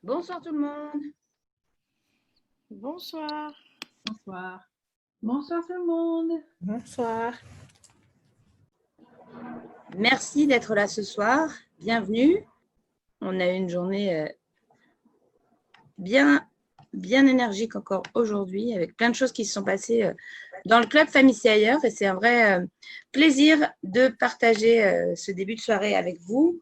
Bonsoir tout le monde. Bonsoir. Bonsoir. Bonsoir tout le monde. Bonsoir. Merci d'être là ce soir. Bienvenue. On a eu une journée bien énergique encore aujourd'hui, avec plein de choses qui se sont passées dans le club Famille ailleurs. Et c'est un vrai plaisir de partager ce début de soirée avec vous.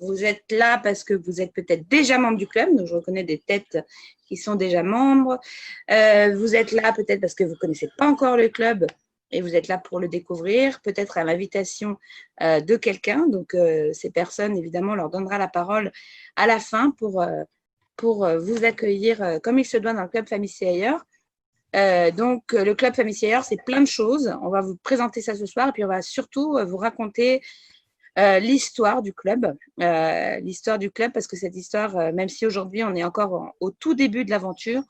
Vous êtes là parce que vous êtes peut-être déjà membre du club, donc je reconnais des têtes qui sont déjà membres. Vous êtes là peut-être parce que vous ne connaissez pas encore le club et vous êtes là pour le découvrir, peut-être à l'invitation de quelqu'un. Donc, ces personnes, évidemment, on leur donnera la parole à la fin pour vous accueillir comme il se doit dans le club Famille ailleurs. Donc, le club Famille ailleurs, c'est plein de choses. On va vous présenter ça ce soir et puis on va surtout vous raconter l'histoire du club. Parce que cette histoire, même si aujourd'hui on est encore au tout début de l'aventure,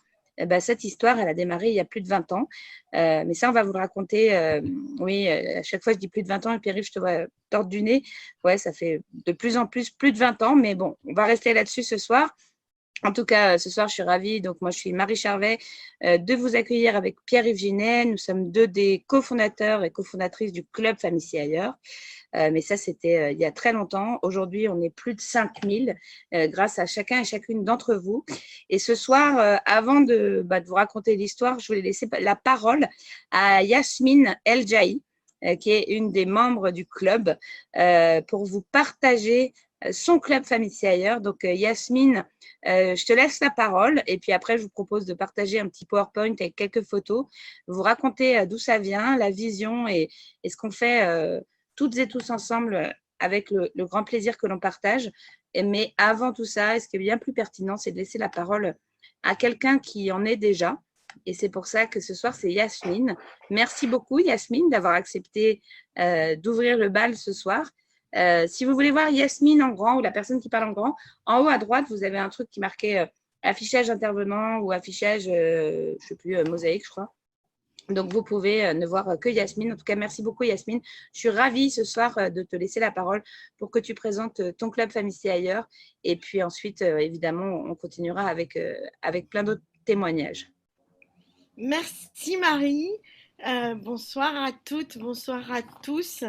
cette histoire, elle a démarré il y a plus de 20 ans. Mais ça, on va vous le raconter. Oui, à chaque fois, je dis plus de 20 ans. Et Pierre-Yves, je te vois tordre du nez. Ouais, ça fait de plus en plus de 20 ans. Mais bon, on va rester là-dessus ce soir. En tout cas, ce soir, je suis ravie. Donc, moi, je suis Marie Charvet, de vous accueillir avec Pierre-Yves Ginet. Nous sommes deux des cofondateurs et cofondatrices du club Famille ailleurs. Mais ça, c'était il y a très longtemps. Aujourd'hui, on est plus de 5000 grâce à chacun et chacune d'entre vous. Et ce soir, avant de vous raconter l'histoire, je voulais laisser la parole à Yasmine El Jahi, qui est une des membres du club, pour vous partager son club Famille ailleurs. Donc, Yasmine, je te laisse la parole et puis après, je vous propose de partager un petit PowerPoint avec quelques photos, vous raconter d'où ça vient, la vision et ce qu'on fait toutes et tous ensemble avec le grand plaisir que l'on partage. Mais avant tout ça, ce qui est bien plus pertinent, c'est de laisser la parole à quelqu'un qui en est déjà. Et c'est pour ça que ce soir, c'est Yasmine. Merci beaucoup, Yasmine, d'avoir accepté d'ouvrir le bal ce soir. Si vous voulez voir Yasmine en grand ou la personne qui parle en grand, en haut à droite, vous avez un truc qui marquait affichage intervenant ou affichage, je ne sais plus, mosaïque, je crois. Donc, vous pouvez ne voir que Yasmine. En tout cas, merci beaucoup, Yasmine. Je suis ravie ce soir de te laisser la parole pour que tu présentes ton club Famille ailleurs. Et puis ensuite, évidemment, on continuera avec plein d'autres témoignages. Merci Marie. Bonsoir à toutes, bonsoir à tous.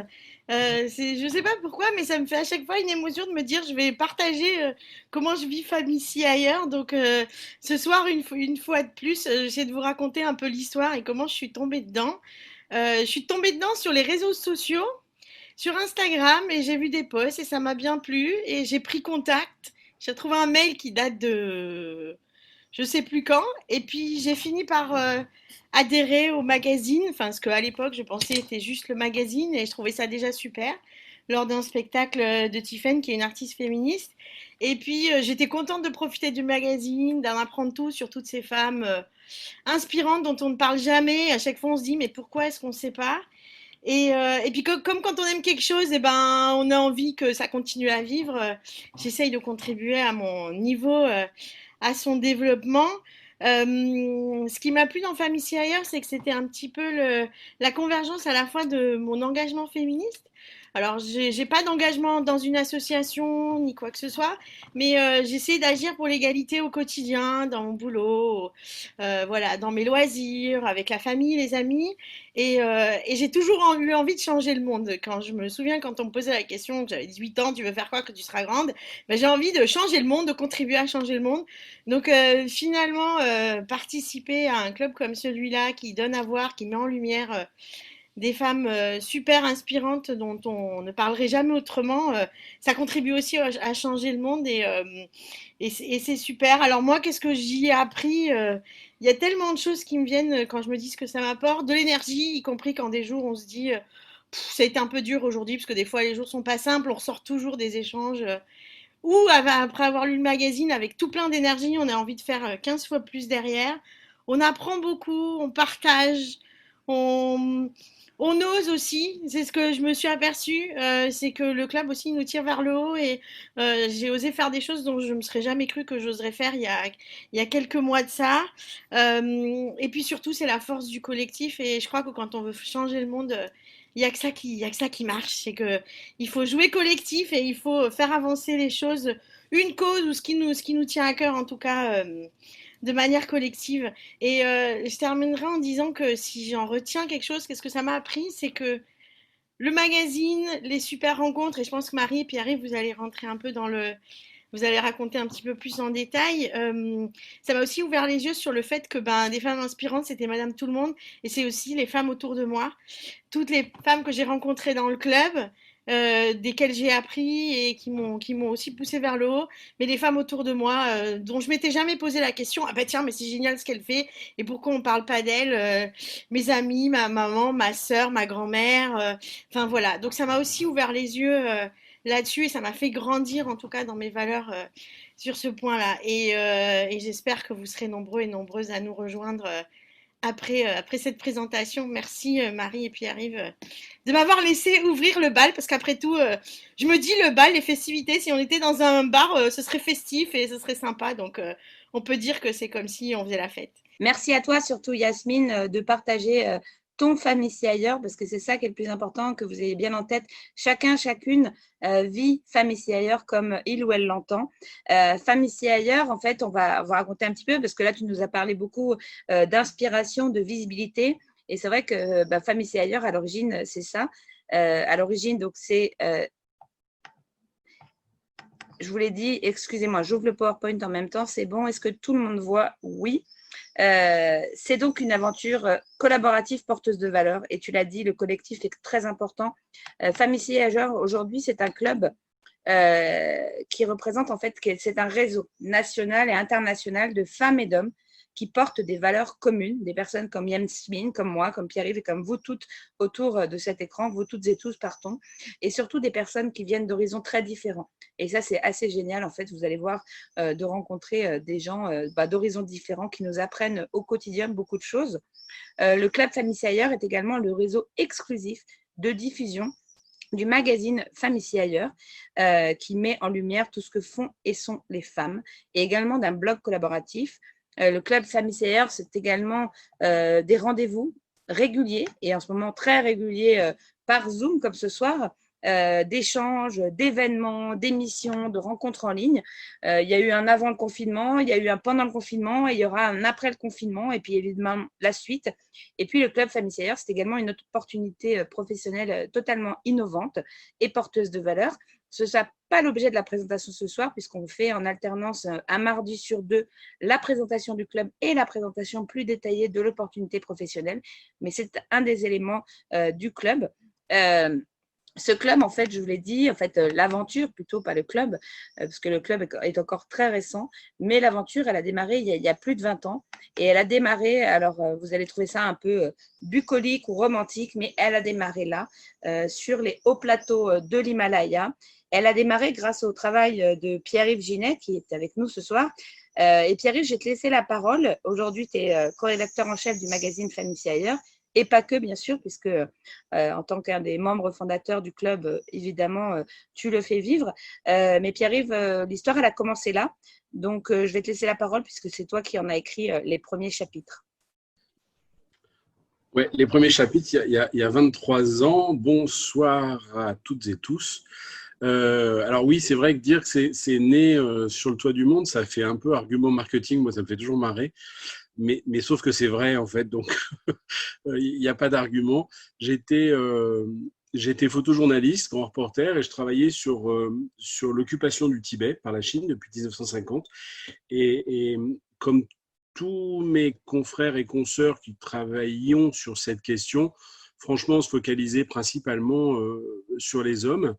Je ne sais pas pourquoi, mais ça me fait à chaque fois une émotion de me dire je vais partager comment je vis Famille ailleurs. Donc ce soir, une fois de plus, j'essaie de vous raconter un peu l'histoire et comment je suis tombée dedans. Je suis tombée dedans sur les réseaux sociaux, sur Instagram, et j'ai vu des posts et ça m'a bien plu. Et j'ai pris contact. J'ai trouvé un mail qui date de je sais plus quand. Et puis j'ai fini par adhérer au magazine, enfin ce qu'à l'époque je pensais était juste le magazine et je trouvais ça déjà super lors d'un spectacle de Tiffen qui est une artiste féministe. Et puis j'étais contente de profiter du magazine, d'en apprendre tout sur toutes ces femmes inspirantes dont on ne parle jamais. À chaque fois on se dit mais pourquoi est-ce qu'on ne sait pas et puis comme quand on aime quelque chose, et ben, on a envie que ça continue à vivre. J'essaye de contribuer à mon niveau à son développement. Ce qui m'a plu dans Famille ailleurs, c'est que c'était un petit peu la convergence à la fois de mon engagement féministe. Alors, j'ai pas d'engagement dans une association ni quoi que ce soit, mais j'essaie d'agir pour l'égalité au quotidien, dans mon boulot, voilà, dans mes loisirs, avec la famille, les amis. Et j'ai toujours eu envie de changer le monde. Quand je me souviens, quand on me posait la question, que j'avais 18 ans, tu veux faire quoi quand tu seras grande? Ben, j'ai envie de changer le monde, de contribuer à changer le monde. Donc finalement, participer à un club comme celui-là qui donne à voir, qui met en lumière des femmes super inspirantes dont on ne parlerait jamais autrement, ça contribue aussi à changer le monde et c'est super. Alors moi, qu'est-ce que j'y ai appris Il y a tellement de choses qui me viennent quand je me dis ce que ça m'apporte, de l'énergie, y compris quand des jours on se dit ça a été un peu dur aujourd'hui parce que des fois les jours sont pas simples, on ressort toujours des échanges ou après avoir lu le magazine avec tout plein d'énergie, on a envie de faire 15 fois plus derrière. On apprend beaucoup, on partage, on, on ose aussi. C'est ce que je me suis aperçue, c'est que le club aussi nous tire vers le haut et j'ai osé faire des choses dont je ne me serais jamais cru que j'oserais faire il y a quelques mois de ça. Et puis surtout, c'est la force du collectif et je crois que quand on veut changer le monde, il y a que ça qui marche, c'est que il faut jouer collectif et il faut faire avancer les choses une cause ou ce qui nous tient à cœur, en tout cas, de manière collective. Et je terminerai en disant que si j'en retiens quelque chose, qu'est-ce que ça m'a appris, c'est que le magazine, les super rencontres, et je pense que Marie et Pierre-Yves, vous allez rentrer un peu dans le, vous allez raconter un petit peu plus en détail. Ça m'a aussi ouvert les yeux sur le fait que des femmes inspirantes, c'était Madame Tout le Monde, et c'est aussi les femmes autour de moi. Toutes les femmes que j'ai rencontrées dans le club, desquelles j'ai appris et qui m'ont aussi poussé vers le haut, mais les femmes autour de moi, dont je m'étais jamais posé la question, ah bah tiens, mais c'est génial ce qu'elle fait, et pourquoi on parle pas d'elle, mes amis, ma maman, ma sœur, ma grand-mère, enfin voilà. Donc ça m'a aussi ouvert les yeux là-dessus et ça m'a fait grandir en tout cas dans mes valeurs sur ce point-là. Et j'espère que vous serez nombreux et nombreuses à nous rejoindre après cette présentation. Merci Marie et Pierre-Yves de m'avoir laissé ouvrir le bal parce qu'après tout, je me dis le bal, les festivités, si on était dans un bar, ce serait festif et ce serait sympa. Donc on peut dire que c'est comme si on faisait la fête. Merci à toi, surtout Yasmine, de partager ton Femmes ici ailleurs, parce que c'est ça qui est le plus important, que vous ayez bien en tête. Chacun, chacune vit Femmes ici ailleurs comme il ou elle l'entend. Femmes ici ailleurs, en fait, on va raconter un petit peu, parce que là, tu nous as parlé beaucoup d'inspiration, de visibilité. Et c'est vrai que Femmes ici ailleurs, à l'origine, c'est ça. À l'origine, donc, c'est… je vous l'ai dit, excusez-moi, j'ouvre le PowerPoint en même temps, c'est bon. Est-ce que tout le monde voit? Oui. C'est donc une aventure collaborative porteuse de valeurs. Et tu l'as dit, le collectif est très important. Femmes ici ailleurs, aujourd'hui, c'est un club qui représente en fait, c'est un réseau national et international de femmes et d'hommes qui portent des valeurs communes, des personnes comme Yasmine, comme moi, comme Pierre-Yves et comme vous toutes autour de cet écran, vous toutes et tous partons, et surtout des personnes qui viennent d'horizons très différents. Et ça, c'est assez génial, en fait, vous allez voir, de rencontrer des gens d'horizons différents qui nous apprennent au quotidien beaucoup de choses. Le Club Femmes ici ailleurs est également le réseau exclusif de diffusion du magazine Femmes ici ailleurs, qui met en lumière tout ce que font et sont les femmes, et également d'un blog collaboratif. Le Club Femmes ici ailleurs, c'est également des rendez-vous réguliers, et en ce moment très réguliers par Zoom, comme ce soir, d'échanges, d'événements, d'émissions, de rencontres en ligne. Il y a eu un avant le confinement, il y a eu un pendant le confinement, et il y aura un après le confinement, et puis évidemment la suite. Et puis le Club Femmes ici ailleurs, c'est également une opportunité professionnelle totalement innovante et porteuse de valeurs. Ce ne sera pas l'objet de la présentation ce soir, puisqu'on fait en alternance un mardi sur deux la présentation du club et la présentation plus détaillée de l'opportunité professionnelle. Mais c'est un des éléments du club. Ce club, en fait, je vous l'ai dit, en fait, l'aventure, plutôt pas le club, parce que le club est encore très récent, mais l'aventure, elle a démarré il y a plus de 20 ans. Et elle a démarré, alors vous allez trouver ça un peu bucolique ou romantique, mais elle a démarré là, sur les hauts plateaux de l'Himalaya. Elle a démarré grâce au travail de Pierre-Yves Ginet, qui est avec nous ce soir. Et Pierre-Yves, je vais te laisser la parole. Aujourd'hui, tu es co-rédacteur en chef du magazine Femmes ici ailleurs. Et pas que, bien sûr, puisque en tant qu'un des membres fondateurs du club, évidemment, tu le fais vivre. Mais Pierre-Yves, l'histoire, elle a commencé là. Donc, je vais te laisser la parole puisque c'est toi qui en as écrit les premiers chapitres. Ouais, les premiers chapitres, il y a 23 ans. Bonsoir à toutes et tous. Alors oui, c'est vrai que dire que c'est né sur le toit du monde, ça fait un peu argument marketing. Moi, ça me fait toujours marrer. Mais sauf que c'est vrai, en fait. Donc, il n'y a pas d'argument. J'étais photojournaliste, grand reporter, et je travaillais sur l'occupation du Tibet par la Chine depuis 1950. Et comme tous mes confrères et consoeurs qui travaillions sur cette question, franchement, on se focalisait principalement sur les hommes.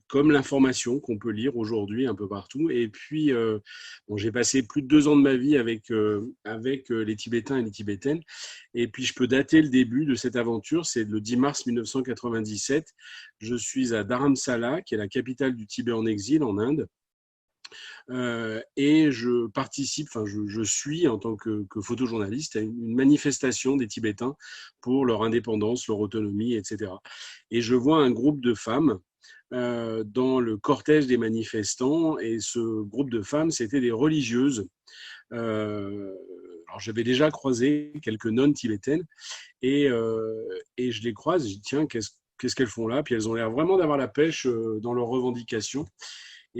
Comme l'information qu'on peut lire aujourd'hui un peu partout. Et puis, j'ai passé plus de 2 ans de ma vie avec les Tibétains et les Tibétaines. Et puis, je peux dater le début de cette aventure. C'est le 10 mars 1997. Je suis à Dharamsala, qui est la capitale du Tibet en exil, en Inde. Et je participe, je suis en tant que photojournaliste à une manifestation des Tibétains pour leur indépendance, leur autonomie, etc. Et je vois un groupe de femmes dans le cortège des manifestants, et ce groupe de femmes, c'était des religieuses. Alors j'avais déjà croisé quelques nonnes tibétaines, et je les croise, et je dis tiens, qu'est-ce qu'elles font là? Puis elles ont l'air vraiment d'avoir la pêche dans leurs revendications.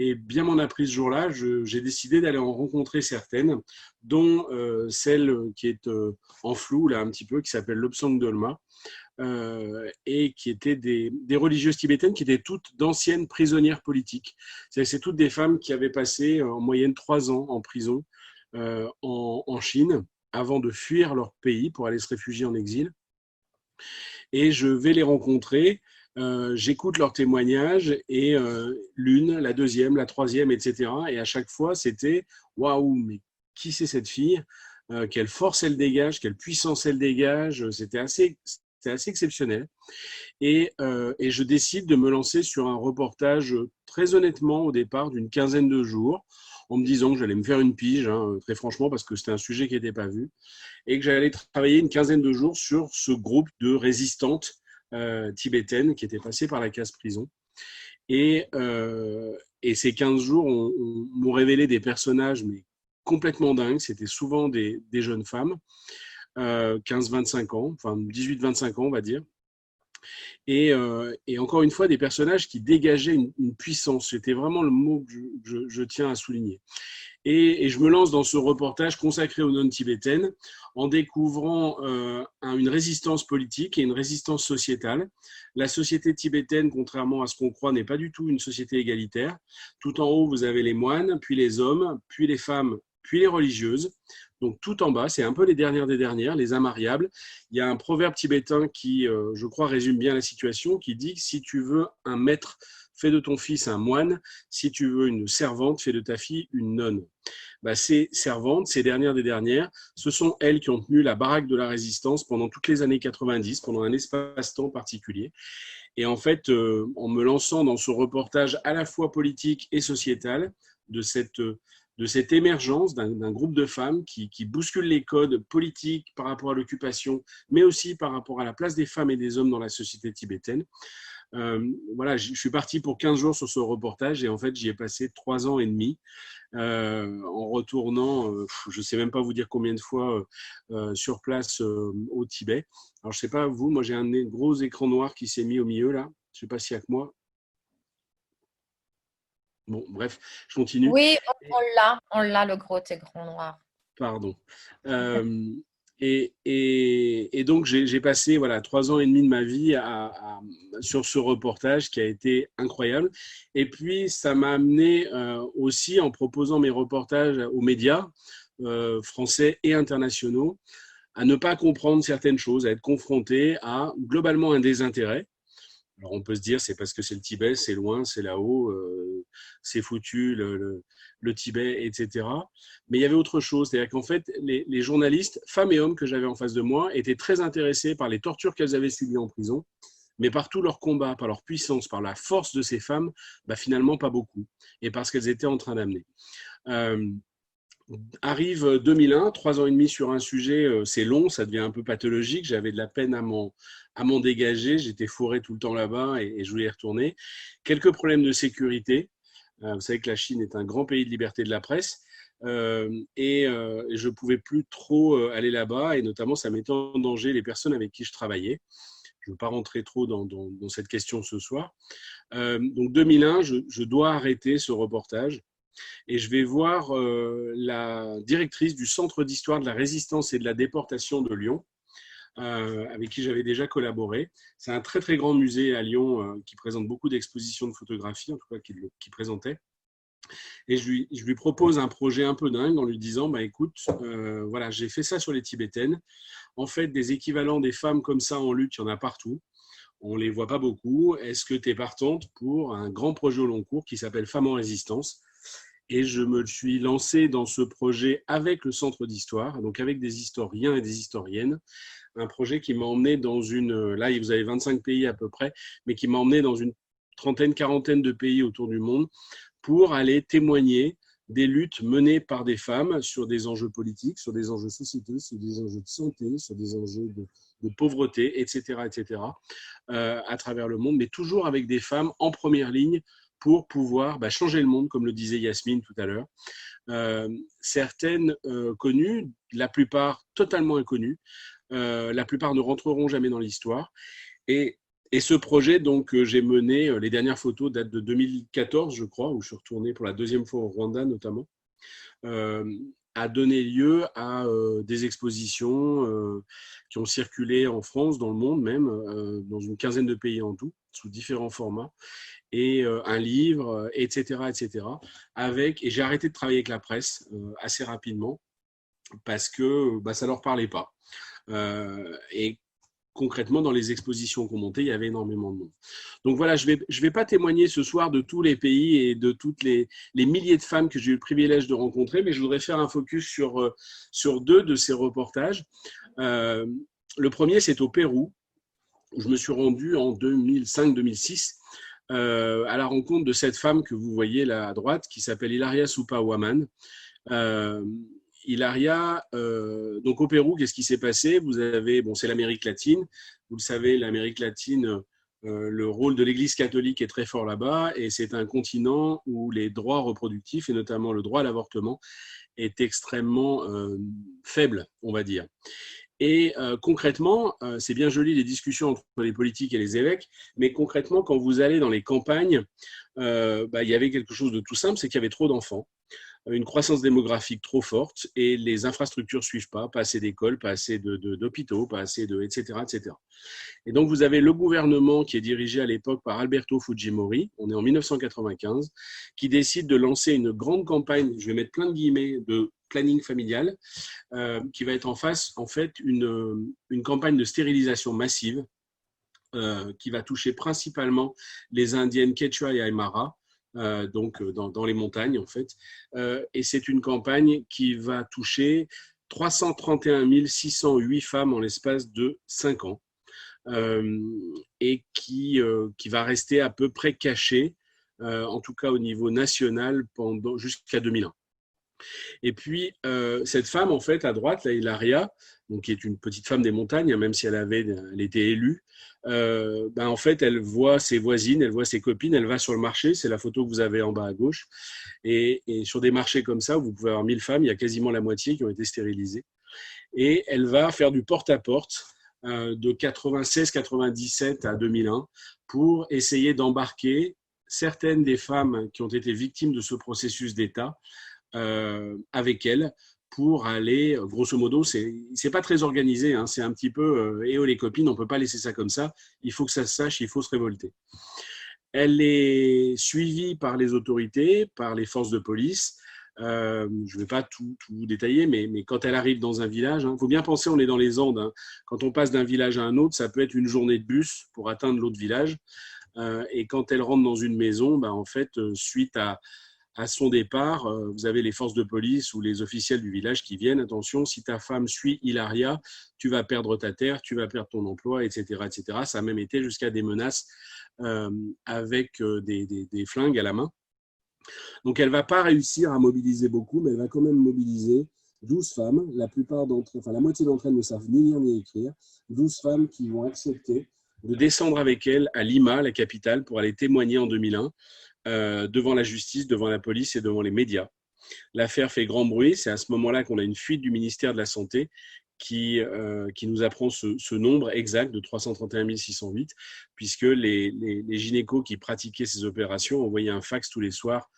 Et bien m'en a pris ce jour-là, j'ai décidé d'aller en rencontrer certaines, dont celle qui est en flou, là, un petit peu, qui s'appelle Lobsang Dolma, et qui étaient des religieuses tibétaines qui étaient toutes d'anciennes prisonnières politiques. C'est toutes des femmes qui avaient passé en moyenne 3 ans en prison en Chine avant de fuir leur pays pour aller se réfugier en exil. Et je vais les rencontrer, j'écoute leurs témoignages et l'une, la deuxième, la troisième, etc. Et à chaque fois, c'était « Waouh, mais qui c'est cette fille ? Quelle force elle dégage, quelle puissance elle dégage ?» C'était assez exceptionnel. Et je décide de me lancer sur un reportage très honnêtement au départ d'une quinzaine de jours, en me disant que j'allais me faire une pige, très franchement, parce que c'était un sujet qui n'était pas vu, et que j'allais travailler une quinzaine de jours sur ce groupe de résistantes tibétaines qui étaient passées par la case prison. Et ces 15 jours m'ont révélé des personnages mais complètement dingues. C'était souvent des jeunes femmes, 15-25 ans, enfin 18-25 ans, on va dire. Et encore une fois, des personnages qui dégageaient une puissance. C'était vraiment le mot que je tiens à souligner. Et je me lance dans ce reportage consacré aux non-tibétaines en découvrant une résistance politique et une résistance sociétale. La société tibétaine, contrairement à ce qu'on croit, n'est pas du tout une société égalitaire. Tout en haut, vous avez les moines, puis les hommes, puis les femmes, puis les religieuses. Donc tout en bas, c'est un peu les dernières des dernières, les immariables. Il y a un proverbe tibétain qui, je crois, résume bien la situation, qui dit que si tu veux un maître, fais de ton fils un moine. Si tu veux une servante, fais de ta fille une nonne. Ces servantes, ces dernières des dernières, ce sont elles qui ont tenu la baraque de la résistance pendant toutes les années 90, pendant un espace-temps particulier. Et en fait, en me lançant dans ce reportage à la fois politique et sociétal de cette émergence d'un groupe de femmes qui bousculent les codes politiques par rapport à l'occupation, mais aussi par rapport à la place des femmes et des hommes dans la société tibétaine. Voilà, je suis parti pour 15 jours sur ce reportage et en fait, j'y ai passé 3 ans et demi en retournant, je ne sais même pas vous dire combien de fois sur place au Tibet. Alors, je ne sais pas, vous, moi j'ai un gros écran noir qui s'est mis au milieu là. Je ne sais pas s'il y a que moi. Bon, bref, je continue. Oui, on l'a, le gros écran noir. Pardon. Et donc, j'ai passé 3 ans et demi de ma vie sur ce reportage qui a été incroyable. Et puis, ça m'a amené aussi, en proposant mes reportages aux médias français et internationaux, à ne pas comprendre certaines choses, à être confronté à globalement un désintérêt. Alors, on peut se dire, c'est parce que c'est le Tibet, c'est loin, c'est là-haut, c'est foutu, le Tibet, etc. Mais il y avait autre chose, c'est-à-dire qu'en fait, les journalistes, femmes et hommes que j'avais en face de moi, étaient très intéressés par les tortures qu'elles avaient subies en prison, mais par tout leur combat, par leur puissance, par la force de ces femmes, finalement pas beaucoup, et parce qu'elles étaient en train d'amener. Arrive 2001, 3 ans et demi sur un sujet, c'est long, ça devient un peu pathologique, j'avais de la peine à m'en dégager, j'étais fourré tout le temps là-bas et je voulais y retourner. Quelques problèmes de sécurité, vous savez que la Chine est un grand pays de liberté de la presse, et je ne pouvais plus trop aller là-bas, et notamment ça mettait en danger les personnes avec qui je travaillais. Je ne veux pas rentrer trop dans cette question ce soir. Donc 2001, je dois arrêter ce reportage. Et je vais voir la directrice du Centre d'histoire de la résistance et de la déportation de Lyon, avec qui j'avais déjà collaboré. C'est un très très grand musée à Lyon qui présente beaucoup d'expositions de photographie, en tout cas qui présentait. Et je lui propose un projet un peu dingue en lui disant écoute, voilà, j'ai fait ça sur les Tibétaines. En fait, des équivalents des femmes comme ça en lutte, il y en a partout. On ne les voit pas beaucoup. Est-ce que tu es partante pour un grand projet au long cours qui s'appelle Femmes en résistance ? Et je me suis lancé dans ce projet avec le Centre d'histoire, donc avec des historiens et des historiennes. Un projet qui m'a emmené dans là vous avez 25 pays à peu près, mais qui m'a emmené dans une trentaine, quarantaine de pays autour du monde pour aller témoigner des luttes menées par des femmes sur des enjeux politiques, sur des enjeux sociétaux, sur des enjeux de santé, sur des enjeux de pauvreté, etc., à travers le monde, mais toujours avec des femmes en première ligne pour pouvoir changer le monde, comme le disait Yasmine tout à l'heure. Certaines connues, la plupart totalement inconnues, la plupart ne rentreront jamais dans l'histoire. Et Et ce projet donc, que j'ai mené, les dernières photos datent de 2014, je crois, où je suis retourné pour la deuxième fois au Rwanda notamment, a donné lieu à des expositions qui ont circulé en France, dans le monde même, dans une quinzaine de pays en tout, sous différents formats, et un livre, etc., etc. Et j'ai arrêté de travailler avec la presse assez rapidement parce que ça leur parlait pas. Et concrètement, dans les expositions qu'on montait, il y avait énormément de monde. Donc voilà, je vais pas témoigner ce soir de tous les pays et de toutes les milliers de femmes que j'ai eu le privilège de rencontrer, mais je voudrais faire un focus sur deux de ces reportages. Le premier, c'est au Pérou, où je me suis rendu en 2005-2006 à la rencontre de cette femme que vous voyez là à droite, qui s'appelle Hilaria Supa-Waman. Hilaria, donc au Pérou, qu'est-ce qui s'est passé? Vous avez, c'est l'Amérique latine. Vous le savez, l'Amérique latine, le rôle de l'Église catholique est très fort là-bas, et c'est un continent où les droits reproductifs, et notamment le droit à l'avortement, est extrêmement faible, on va dire. Et concrètement, c'est bien joli les discussions entre les politiques et les évêques, mais concrètement, quand vous allez dans les campagnes, il y avait quelque chose de tout simple, c'est qu'il y avait trop d'enfants, une croissance démographique trop forte, et les infrastructures ne suivent pas assez d'écoles, pas assez d'hôpitaux, pas assez etc., etc. Et donc, vous avez le gouvernement qui est dirigé à l'époque par Alberto Fujimori, on est en 1995, qui décide de lancer une grande campagne, je vais mettre plein de guillemets, de planning familial, qui va être en fait, une campagne de stérilisation massive qui va toucher principalement les Indiennes Quechua et Aymara, donc dans les montagnes en fait. Et c'est une campagne qui va toucher 331 608 femmes en l'espace de 5 ans et qui va rester à peu près cachée, en tout cas au niveau national, jusqu'à 2001. Et puis, cette femme, en fait, à droite, là, Hilaria, donc, qui est une petite femme des montagnes, même si elle était élue, en fait, elle voit ses voisines, elle voit ses copines, elle va sur le marché, c'est la photo que vous avez en bas à gauche, et sur des marchés comme ça, où vous pouvez avoir 1000 femmes, il y a quasiment la moitié qui ont été stérilisées, et elle va faire du porte-à-porte de 96-97 à 2001 pour essayer d'embarquer certaines des femmes qui ont été victimes de ce processus d'État avec elle pour aller, grosso modo, c'est pas très organisé, hein, c'est un petit peu eh oh les copines, on peut pas laisser ça comme ça, il faut que ça se sache, il faut se révolter. Elle est suivie par les autorités, par les forces de police. Je ne vais pas tout détailler, mais quand elle arrive dans un village, il faut bien penser, on est dans les Andes, hein, quand on passe d'un village à un autre, ça peut être une journée de bus pour atteindre l'autre village, et quand elle rentre dans une maison, en fait, suite à son départ, vous avez les forces de police ou les officiels du village qui viennent. Attention, si ta femme suit Hilaria, tu vas perdre ta terre, tu vas perdre ton emploi, etc., etc. Ça a même été jusqu'à des menaces avec des flingues à la main. Donc, elle ne va pas réussir à mobiliser beaucoup, mais elle va quand même mobiliser 12 femmes. La moitié d'entre elles ne savent ni lire ni écrire. 12 femmes qui vont accepter de descendre avec elle à Lima, la capitale, pour aller témoigner en 2001. Devant la justice, devant la police et devant les médias. L'affaire fait grand bruit. C'est à ce moment-là qu'on a une fuite du ministère de la Santé qui nous apprend ce nombre exact de 331 608, puisque les gynécos qui pratiquaient ces opérations envoyaient un fax tous les soirs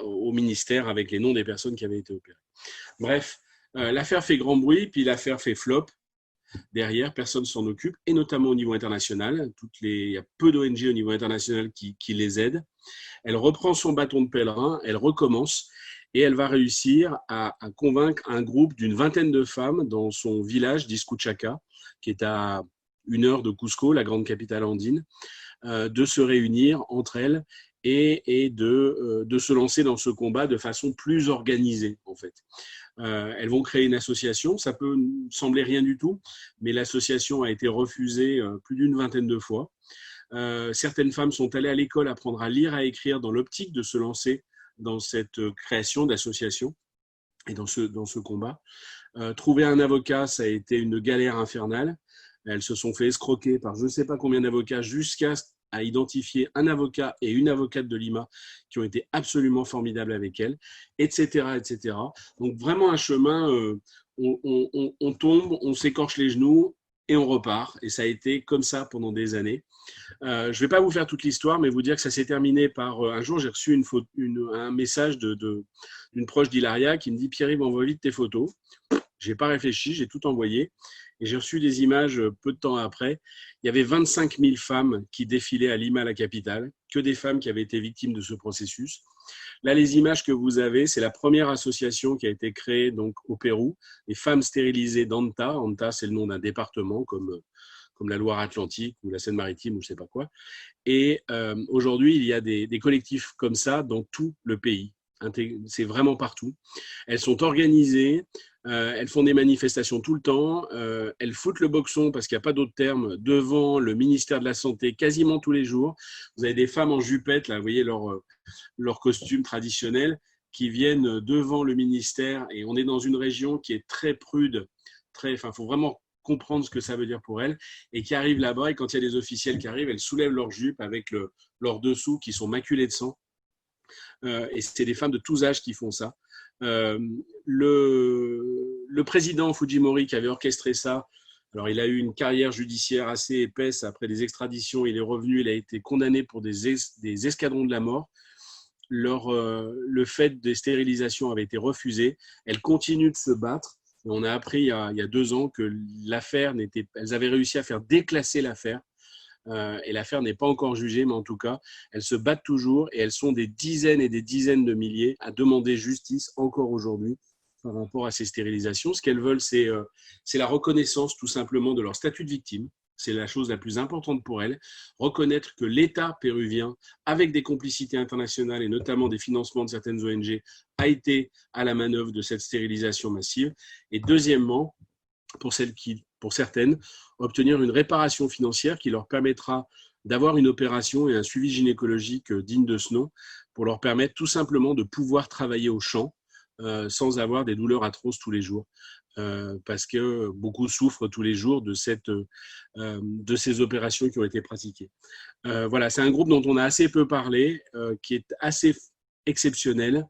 au ministère avec les noms des personnes qui avaient été opérées. Bref, l'affaire fait grand bruit, puis l'affaire fait flop. Derrière, personne ne s'en occupe, et notamment au niveau international. Il y a peu d'ONG au niveau international qui les aident. Elle reprend son bâton de pèlerin, elle recommence, et elle va réussir à convaincre un groupe d'une vingtaine de femmes dans son village d'Iscuchaca, qui est à 1 heure de Cusco, la grande capitale andine, de se réunir entre elles et de se lancer dans ce combat de façon plus organisée, en fait. Elles vont créer une association, ça peut sembler rien du tout, mais l'association a été refusée plus d'une vingtaine de fois. Certaines femmes sont allées à l'école apprendre à lire, à écrire dans l'optique de se lancer dans cette création d'association et dans ce combat. Trouver un avocat, ça a été une galère infernale. Elles se sont fait escroquer par je ne sais pas combien d'avocats jusqu'à identifier un avocat et une avocate de Lima qui ont été absolument formidables avec elle, etc., etc. Donc vraiment un chemin, on tombe, on s'écorche les genoux et on repart. Et ça a été comme ça pendant des années. Je ne vais pas vous faire toute l'histoire, mais vous dire que ça s'est terminé par un jour, j'ai reçu un message d'une proche d'Hilaria qui me dit Pierre-Yves, envoie vite tes photos. Je n'ai pas réfléchi, j'ai tout envoyé. Et j'ai reçu des images peu de temps après. Il y avait 25 000 femmes qui défilaient à Lima, la capitale, que des femmes qui avaient été victimes de ce processus. Là, les images que vous avez, c'est la première association qui a été créée donc, au Pérou, les femmes stérilisées d'Anta. Anta, c'est le nom d'un département comme la Loire-Atlantique ou la Seine-Maritime ou je ne sais pas quoi. Et aujourd'hui, il y a des collectifs comme ça dans tout le pays. C'est vraiment partout. Elles sont organisées, elles font des manifestations tout le temps, elles foutent le boxon, parce qu'il n'y a pas d'autre terme, devant le ministère de la Santé quasiment tous les jours. Vous avez des femmes en jupette, là, vous voyez leur costume traditionnel, qui viennent devant le ministère. Et on est dans une région qui est très prude, il faut vraiment comprendre ce que ça veut dire pour elles, et qui arrivent là-bas, et quand il y a des officiels qui arrivent, elles soulèvent leur jupe avec leurs dessous qui sont maculés de sang. Et c'est des femmes de tous âges qui font ça. Le président Fujimori qui avait orchestré ça, alors il a eu une carrière judiciaire assez épaisse après des extraditions, il est revenu, il a été condamné pour des escadrons de la mort. Le fait des stérilisations avait été refusé. Elles continuent de se battre. Et on a appris il y a 2 ans que elles avaient réussi à faire déclasser l'affaire. Et l'affaire n'est pas encore jugée, mais en tout cas, elles se battent toujours et elles sont des dizaines et des dizaines de milliers à demander justice encore aujourd'hui par rapport à ces stérilisations. Ce qu'elles veulent, c'est la reconnaissance tout simplement de leur statut de victime. C'est la chose la plus importante pour elles. Reconnaître que l'État péruvien, avec des complicités internationales et notamment des financements de certaines ONG, a été à la manœuvre de cette stérilisation massive. Et deuxièmement, pour certaines, obtenir une réparation financière qui leur permettra d'avoir une opération et un suivi gynécologique digne de ce nom, pour leur permettre tout simplement de pouvoir travailler au champ sans avoir des douleurs atroces tous les jours. Parce que beaucoup souffrent tous les jours de ces opérations qui ont été pratiquées. Voilà, c'est un groupe dont on a assez peu parlé, qui est assez exceptionnel.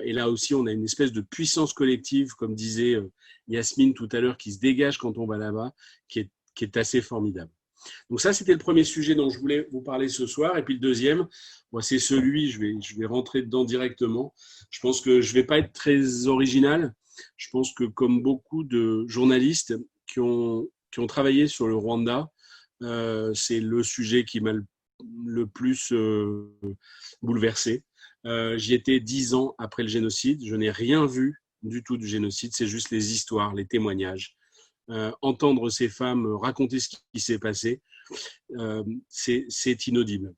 Et là aussi, on a une espèce de puissance collective, comme disait Yasmine tout à l'heure, qui se dégage quand on va là-bas, qui est assez formidable. Donc ça, c'était le premier sujet dont je voulais vous parler ce soir. Et puis le deuxième, moi, c'est celui, je vais rentrer dedans directement. Je pense que je ne vais pas être très original. Je pense que comme beaucoup de journalistes qui ont travaillé sur le Rwanda, c'est le sujet qui m'a le plus bouleversé. J'y étais 10 ans après le génocide. Je n'ai rien vu du tout du génocide. C'est juste les histoires, les témoignages. Entendre ces femmes raconter ce qui s'est passé, c'est inaudible.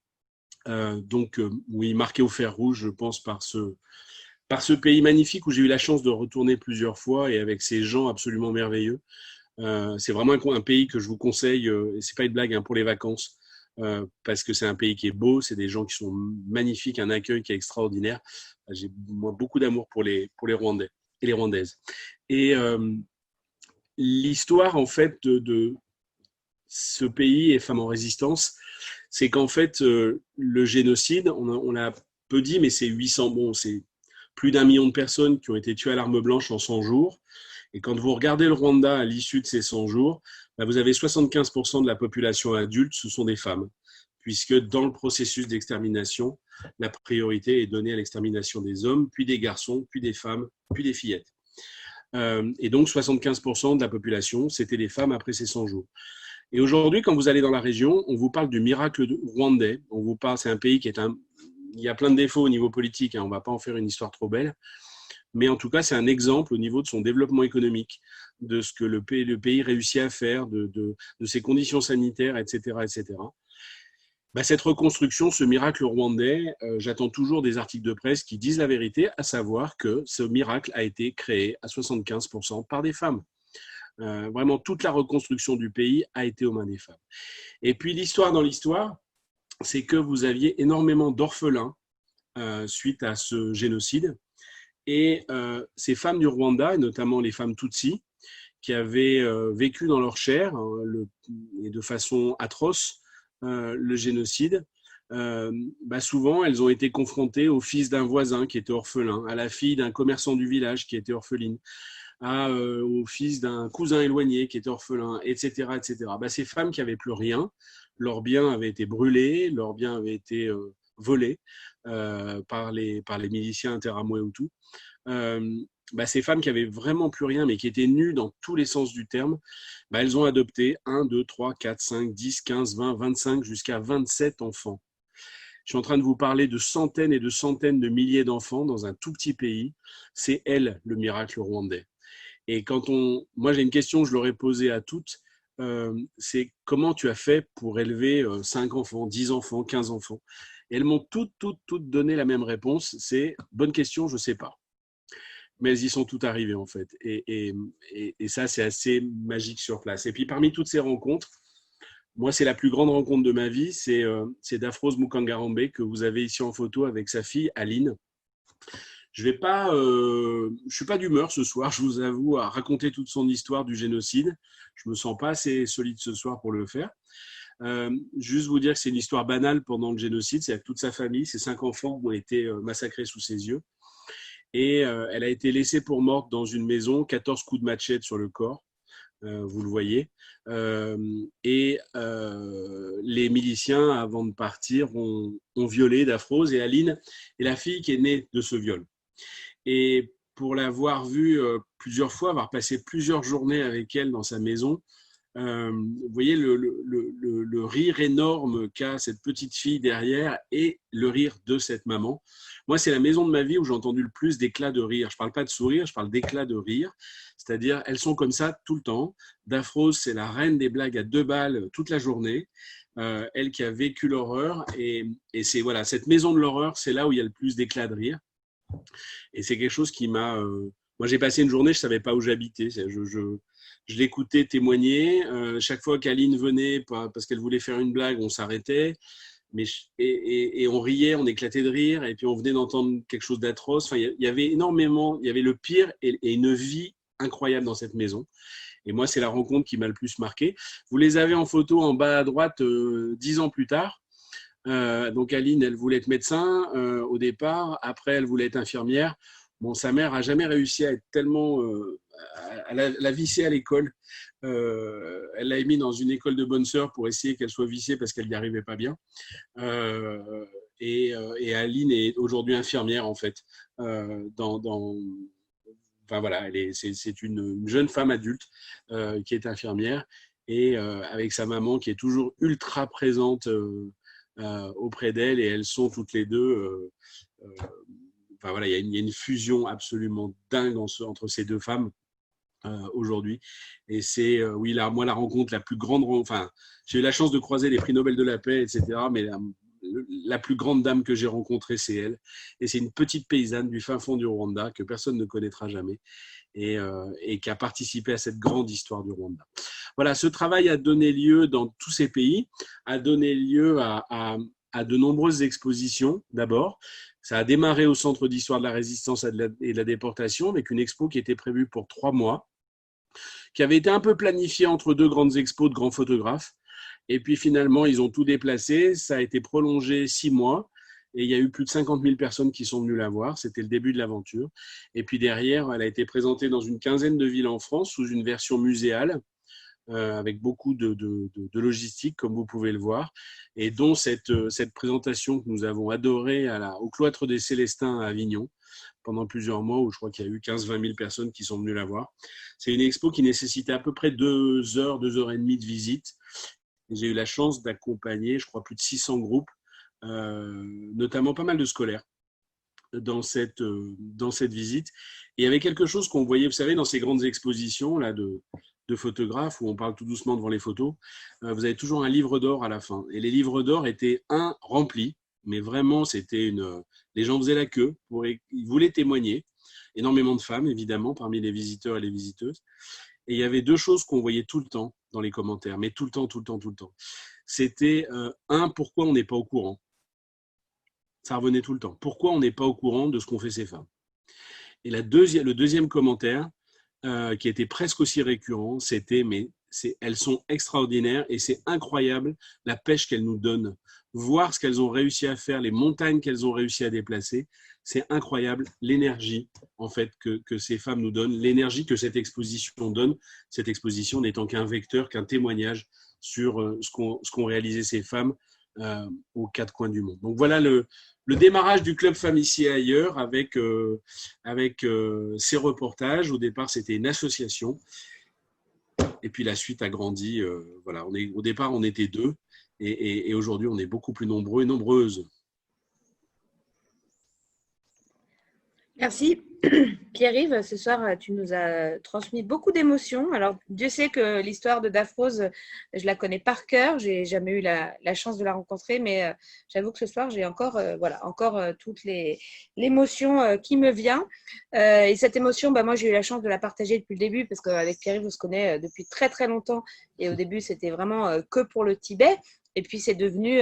Donc, oui, marqué au fer rouge, je pense, par ce pays magnifique où j'ai eu la chance de retourner plusieurs fois et avec ces gens absolument merveilleux. C'est vraiment un pays que je vous conseille, et c'est pas une blague, pour les vacances. Parce que c'est un pays qui est beau, c'est des gens qui sont magnifiques, un accueil qui est extraordinaire. J'ai beaucoup d'amour pour les Rwandais et les Rwandaises. Et l'histoire en fait de ce pays et Femmes en résistance, c'est qu'en fait le génocide, on l'a peu dit, mais c'est c'est plus d'1 million de personnes qui ont été tuées à l'arme blanche en 100 jours. Et quand vous regardez le Rwanda à l'issue de ces 100 jours, vous avez 75% de la population adulte, ce sont des femmes, puisque dans le processus d'extermination, la priorité est donnée à l'extermination des hommes, puis des garçons, puis des femmes, puis des fillettes. Et donc 75% de la population, c'était des femmes après ces 100 jours. Et aujourd'hui, quand vous allez dans la région, on vous parle du miracle rwandais. On vous parle, c'est un pays il y a plein de défauts au niveau politique, on ne va pas en faire une histoire trop belle. Mais en tout cas, c'est un exemple au niveau de son développement économique, de ce que le pays réussit à faire, de ses conditions sanitaires, etc. etc. Cette reconstruction, ce miracle rwandais, j'attends toujours des articles de presse qui disent la vérité, à savoir que ce miracle a été créé à 75% par des femmes. Vraiment, toute la reconstruction du pays a été aux mains des femmes. Et puis, l'histoire dans l'histoire, c'est que vous aviez énormément d'orphelins suite à ce génocide. Et ces femmes du Rwanda, et notamment les femmes Tutsis, qui avaient vécu dans leur chair et de façon atroce le génocide, souvent elles ont été confrontées au fils d'un voisin qui était orphelin, à la fille d'un commerçant du village qui était orpheline, au fils d'un cousin éloigné qui était orphelin, etc. etc. Ces femmes qui n'avaient plus rien, leurs biens avaient été brûlés, leurs biens avaient été volés par les miliciens interamouais ou tout. Ces femmes qui avaient vraiment plus rien, mais qui étaient nues dans tous les sens du terme, elles ont adopté 1, 2, 3, 4, 5, 10, 15, 20, 25, jusqu'à 27 enfants. Je suis en train de vous parler de centaines et de centaines de milliers d'enfants dans un tout petit pays. C'est elle, le miracle rwandais. Et moi j'ai une question, je l'aurais posée à toutes, c'est comment tu as fait pour élever 5 enfants, 10 enfants, 15 enfants? Et elles m'ont toutes donné la même réponse, c'est bonne question, je ne sais pas. Mais elles y sont toutes arrivées en fait. Et ça, c'est assez magique sur place. Et puis parmi toutes ces rencontres, moi, c'est la plus grande rencontre de ma vie, c'est Daphrose Mukangarambe que vous avez ici en photo avec sa fille Aline. Je suis pas d'humeur ce soir, je vous avoue, à raconter toute son histoire du génocide. Je me sens pas assez solide ce soir pour le faire. Juste vous dire que c'est une histoire banale pendant le génocide, c'est avec toute sa famille, ses 5 enfants ont été massacrés sous ses yeux. Et elle a été laissée pour morte dans une maison, 14 coups de machette sur le corps. Vous le voyez. Les miliciens, avant de partir, ont violé Daphrose et Aline est la fille qui est née de ce viol. Et pour l'avoir vue plusieurs fois, avoir passé plusieurs journées avec elle dans sa maison, vous voyez le rire énorme qu'a cette petite fille derrière et le rire de cette maman. Moi, c'est la maison de ma vie où j'ai entendu le plus d'éclats de rire. Je ne parle pas de sourire, je parle d'éclats de rire. C'est-à-dire, elles sont comme ça tout le temps. Daphrose, c'est la reine des blagues à 2 balles toute la journée. Elle qui a vécu l'horreur. Et c'est voilà, cette maison de l'horreur, c'est là où il y a le plus d'éclats de rire. Et c'est quelque chose qui m'a… moi, j'ai passé une journée, je ne savais pas où j'habitais. Je l'écoutais témoigner. Chaque fois qu'Aline venait, parce qu'elle voulait faire une blague, on s'arrêtait. Et on riait, on éclatait de rire, et puis on venait d'entendre quelque chose d'atroce. Enfin, il y avait énormément, il y avait le pire et une vie incroyable dans cette maison. Et moi, c'est la rencontre qui m'a le plus marqué. Vous les avez en photo en bas à droite 10 ans plus tard. Donc Aline, elle voulait être médecin au départ. Après, elle voulait être infirmière. Bon, sa mère n'a jamais réussi à être tellement… elle l'a vissée à l'école. Elle l'a mis dans une école de bonnes sœurs pour essayer qu'elle soit vissée parce qu'elle n'y arrivait pas bien. Et Aline est aujourd'hui infirmière, en fait. Enfin, voilà, c'est une jeune femme adulte qui est infirmière et avec sa maman qui est toujours ultra présente auprès d'elle. Et elles sont toutes les deux… Enfin, voilà, il y a une fusion absolument dingue entre ces deux femmes aujourd'hui. Et c'est, oui, moi, la rencontre la plus grande… Enfin, j'ai eu la chance de croiser les prix Nobel de la paix, etc. Mais la plus grande dame que j'ai rencontrée, c'est elle. Et c'est une petite paysanne du fin fond du Rwanda que personne ne connaîtra jamais et qui a participé à cette grande histoire du Rwanda. Voilà, ce travail a donné lieu dans tous ces pays, a donné lieu à de nombreuses expositions d'abord. Ça a démarré au Centre d'histoire de la résistance et de la déportation avec une expo qui était prévue pour 3 mois, qui avait été un peu planifiée entre 2 grandes expos de grands photographes. Et puis finalement, ils ont tout déplacé. Ça a été prolongé 6 mois. Et il y a eu plus de 50 000 personnes qui sont venues la voir. C'était le début de l'aventure. Et puis derrière, elle a été présentée dans une quinzaine de villes en France sous une version muséale, avec beaucoup de logistique, comme vous pouvez le voir, et dont cette présentation que nous avons adorée au cloître des Célestins à Avignon pendant plusieurs mois, où je crois qu'il y a eu 15-20 000 personnes qui sont venues la voir. C'est une expo qui nécessitait à peu près 2 heures, 2 heures et demie de visite. Et j'ai eu la chance d'accompagner, je crois, plus de 600 groupes, notamment pas mal de scolaires, dans cette visite. Et il y avait quelque chose qu'on voyait, vous savez, dans ces grandes expositions là, de photographes où on parle tout doucement devant les photos, vous avez toujours un livre d'or à la fin. Et les livres d'or étaient remplis, mais vraiment, les gens faisaient la queue, ils voulaient témoigner. Énormément de femmes, évidemment, parmi les visiteurs et les visiteuses. Et il y avait 2 choses qu'on voyait tout le temps dans les commentaires, mais tout le temps. C'était, pourquoi on n'est pas au courant? Ça revenait tout le temps. Pourquoi on n'est pas au courant de ce qu'ont fait ces femmes? Et le deuxième commentaire, qui était presque aussi récurrent, c'était elles sont extraordinaires et c'est incroyable la pêche qu'elles nous donnent voir ce qu'elles ont réussi à faire, les montagnes qu'elles ont réussi à déplacer. C'est incroyable l'énergie en fait que ces femmes nous donnent, l'énergie que cette exposition donne, cette exposition n'étant qu'un vecteur, qu'un témoignage sur ce qu'ont réalisé ces femmes aux quatre coins du monde. Donc voilà le démarrage du Club Femmes ici et ailleurs avec ces reportages. Au départ, c'était une association. Et puis la suite a grandi. Voilà, au départ, on était 2. Et aujourd'hui, on est beaucoup plus nombreux et nombreuses. Merci. Pierre-Yves, ce soir, tu nous as transmis beaucoup d'émotions. Alors, Dieu sait que l'histoire de Daphrose, je la connais par cœur. Je n'ai jamais eu la chance de la rencontrer, mais j'avoue que ce soir, j'ai encore toute l'émotion qui me vient. Et cette émotion, moi, j'ai eu la chance de la partager depuis le début, parce qu'avec Pierre-Yves, on se connaît depuis très, très longtemps. Et au début, c'était vraiment que pour le Tibet. Et puis, c'est devenu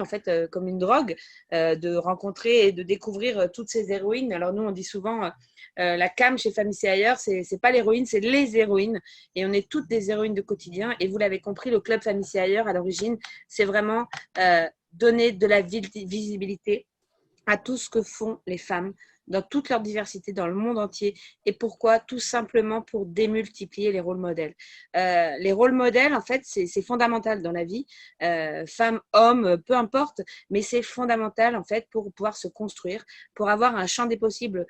en fait comme une drogue de rencontrer et de découvrir toutes ces héroïnes. Alors, nous, on dit souvent la cam chez Femmes ici et ailleurs, c'est pas l'héroïne, c'est les héroïnes. Et on est toutes des héroïnes de quotidien. Et vous l'avez compris, le Club Femmes ici et ailleurs, à l'origine, c'est vraiment donner de la visibilité à tout ce que font les femmes dans toute leur diversité dans le monde entier. Et pourquoi? Tout simplement pour démultiplier les rôles modèles. Les rôles modèles, en fait, c'est fondamental dans la vie. Femmes, hommes, peu importe, mais c'est fondamental, en fait, pour pouvoir se construire, pour avoir un champ des possibles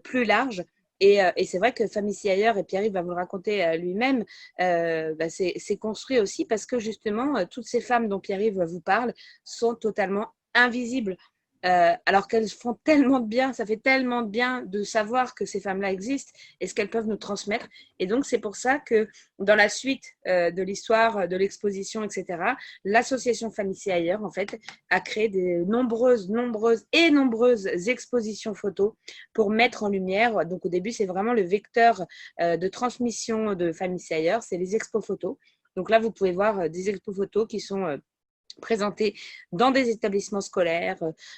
plus large. Et c'est vrai que Femmes ici ailleurs, et Pierre-Yves va vous le raconter lui-même, c'est construit aussi parce que justement, toutes ces femmes dont Pierre-Yves vous parle sont totalement invisibles. Alors qu'elles font tellement de bien, ça fait tellement de bien de savoir que ces femmes-là existent et ce qu'elles peuvent nous transmettre. Et donc, c'est pour ça que dans la suite de l'histoire, de l'exposition, etc., l'association Femmes ici ailleurs, en fait, a créé des nombreuses expositions photos pour mettre en lumière. Donc, au début, c'est vraiment le vecteur de transmission de Femmes ici ailleurs, c'est les expos photos. Donc là, vous pouvez voir des expos photos qui sont présentés dans des établissements scolaires,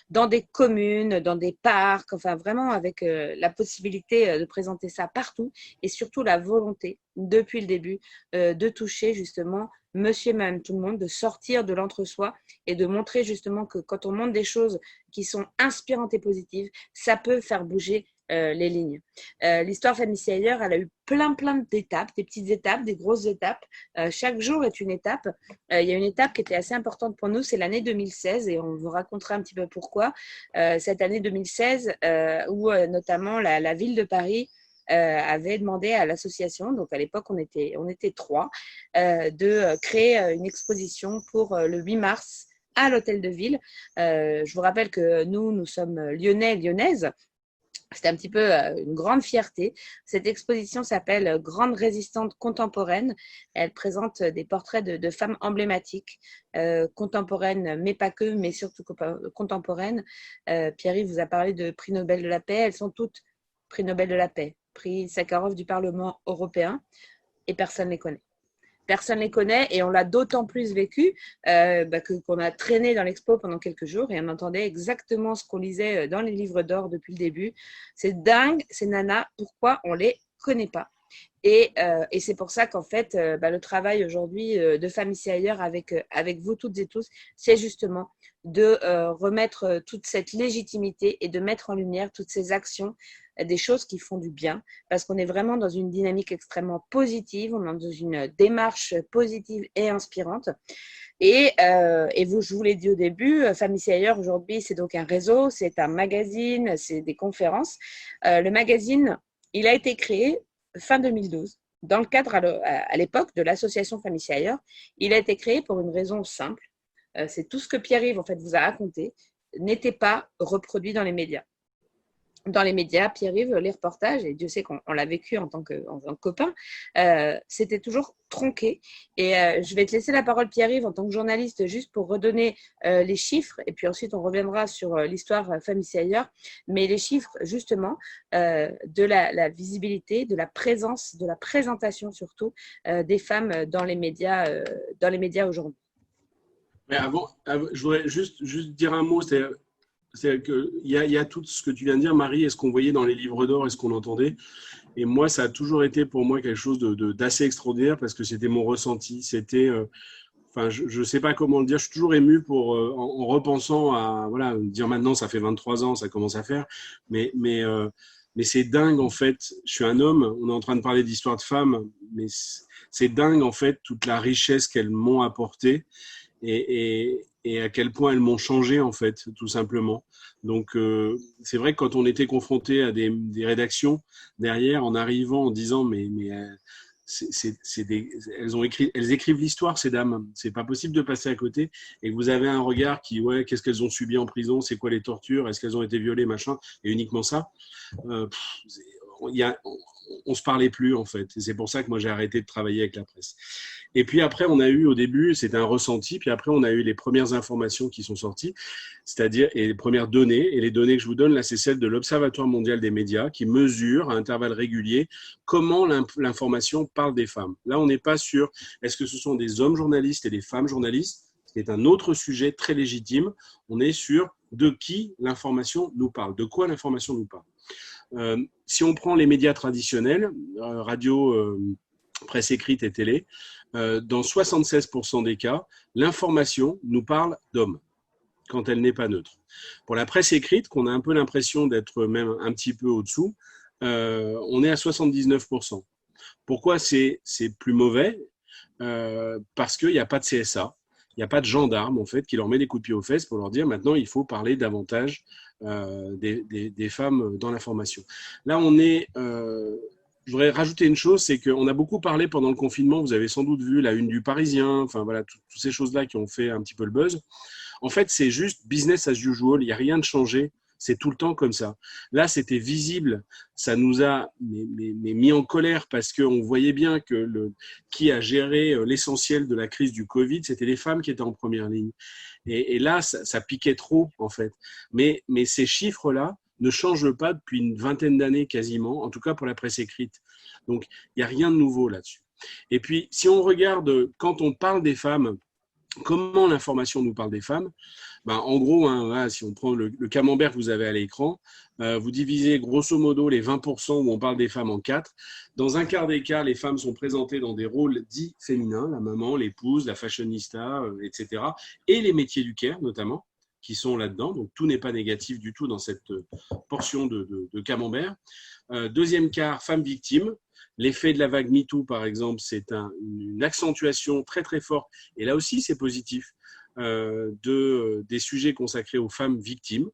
dans des communes, dans des parcs, enfin vraiment avec la possibilité de présenter ça partout et surtout la volonté depuis le début de toucher justement monsieur et madame tout le monde, de sortir de l'entre-soi et de montrer justement que quand on montre des choses qui sont inspirantes et positives, ça peut faire bouger les lignes. L'histoire Femmes ici ailleurs, elle a eu plein d'étapes, des petites étapes, des grosses étapes. Chaque jour est une étape. Il y a une étape qui était assez importante pour nous, c'est l'année 2016 et on vous racontera un petit peu pourquoi. Cette année 2016 où notamment la ville de Paris avait demandé à l'association, donc à l'époque on était 3, de créer une exposition pour le 8 mars à l'Hôtel de Ville. Je vous rappelle que nous sommes lyonnaises. C'était un petit peu une grande fierté. Cette exposition s'appelle Grande résistante contemporaine. Elle présente des portraits de femmes emblématiques, contemporaines, mais pas que, mais surtout contemporaines. Pierre-Yves vous a parlé de prix Nobel de la paix. Elles sont toutes prix Nobel de la paix, prix Sakharov du Parlement européen, et personne ne les connaît. Personne ne les connaît et on l'a d'autant plus vécu qu'on a traîné dans l'expo pendant quelques jours et on entendait exactement ce qu'on lisait dans les livres d'or depuis le début. C'est dingue, ces nanas, pourquoi on ne les connaît pas? Et c'est pour ça qu'en fait, le travail aujourd'hui de Femmes ici ailleurs avec vous toutes et tous, c'est justement de remettre toute cette légitimité et de mettre en lumière toutes ces actions, des choses qui font du bien, parce qu'on est vraiment dans une dynamique extrêmement positive, on est dans une démarche positive et inspirante. Et je vous l'ai dit au début, Femmes ici ailleurs aujourd'hui, c'est donc un réseau, c'est un magazine, c'est des conférences. Le magazine, il a été créé fin 2012, dans le cadre à l'époque de l'association Femmes ici ailleurs. Il a été créé pour une raison simple, c'est tout ce que Pierre-Yves en fait vous a raconté n'était pas reproduit dans les médias. Dans les médias, Pierre-Yves, les reportages, et Dieu sait qu'on l'a vécu en tant que copain, c'était toujours tronqué. Et je vais te laisser la parole, Pierre-Yves, en tant que journaliste, juste pour redonner les chiffres, et puis ensuite on reviendra sur l'histoire Femmes ici ailleurs, mais les chiffres justement de la visibilité, de la présence, de la présentation surtout des femmes dans les médias aujourd'hui. Mais avant, je voudrais juste dire un mot, c'est qu'il y a tout ce que tu viens de dire, Marie, et ce qu'on voyait dans les livres d'or et ce qu'on entendait. Et moi, ça a toujours été pour moi quelque chose d'assez extraordinaire parce que c'était mon ressenti. C'était enfin, je sais pas comment le dire. Je suis toujours ému en repensant à, voilà, dire maintenant, ça fait 23 ans, ça commence à faire. Mais c'est dingue, en fait. Je suis un homme, on est en train de parler d'histoire de femmes, mais c'est dingue, en fait, toute la richesse qu'elles m'ont apportée et à quel point elles m'ont changé, en fait, tout simplement. Donc, c'est vrai que quand on était confronté à des rédactions derrière, en arrivant, en disant, elles écrivent l'histoire, ces dames. C'est pas possible de passer à côté. Et vous avez un regard qui, ouais, qu'est-ce qu'elles ont subi en prison, c'est quoi les tortures, est-ce qu'elles ont été violées, machin, et uniquement ça. On se parlait plus, en fait. Et c'est pour ça que moi j'ai arrêté de travailler avec la presse. Et puis après, on a eu au début, c'était un ressenti, puis après on a eu les premières informations qui sont sorties, c'est-à-dire et les premières données. Et les données que je vous donne là, c'est celles de l'Observatoire mondial des médias qui mesure à intervalles réguliers comment l'information parle des femmes. Là, on n'est pas sûr, est-ce que ce sont des hommes journalistes et des femmes journalistes, ce qui est un autre sujet très légitime. On est sur de qui l'information nous parle, de quoi l'information nous parle. Si on prend les médias traditionnels, radio, presse écrite et télé, dans 76% des cas, l'information nous parle d'hommes quand elle n'est pas neutre. Pour la presse écrite, qu'on a un peu l'impression d'être même un petit peu au-dessous, on est à 79%. Pourquoi c'est plus mauvais? Parce qu'il n'y a pas de CSA, il n'y a pas de gendarme en fait qui leur met des coups de pied aux fesses pour leur dire maintenant il faut parler davantage des femmes dans l'information. Là, on est je voudrais rajouter une chose, c'est qu'on a beaucoup parlé pendant le confinement, vous avez sans doute vu la une du Parisien, enfin voilà, toutes ces choses-là qui ont fait un petit peu le buzz. En fait, c'est juste business as usual, il n'y a rien de changé, c'est tout le temps comme ça. Là, c'était visible, ça nous a mis en colère parce qu'on voyait bien que qui a géré l'essentiel de la crise du Covid, c'était les femmes qui étaient en première ligne. Et là, ça piquait trop, en fait. Mais ces chiffres-là, ne change pas depuis une vingtaine d'années quasiment, en tout cas pour la presse écrite. Donc, il n'y a rien de nouveau là-dessus. Et puis, si on regarde, quand on parle des femmes, comment l'information nous parle des femmes, en gros, hein, si on prend le camembert que vous avez à l'écran, vous divisez grosso modo les 20% où on parle des femmes en 4. Dans un quart des cas, les femmes sont présentées dans des rôles dits féminins, la maman, l'épouse, la fashionista, etc. Et les métiers du care notamment, qui sont là-dedans. Donc, tout n'est pas négatif du tout dans cette portion de camembert. Deuxième quart, femmes victimes. L'effet de la vague MeToo, par exemple, c'est une accentuation très, très forte. Et là aussi, c'est positif des sujets consacrés aux femmes victimes.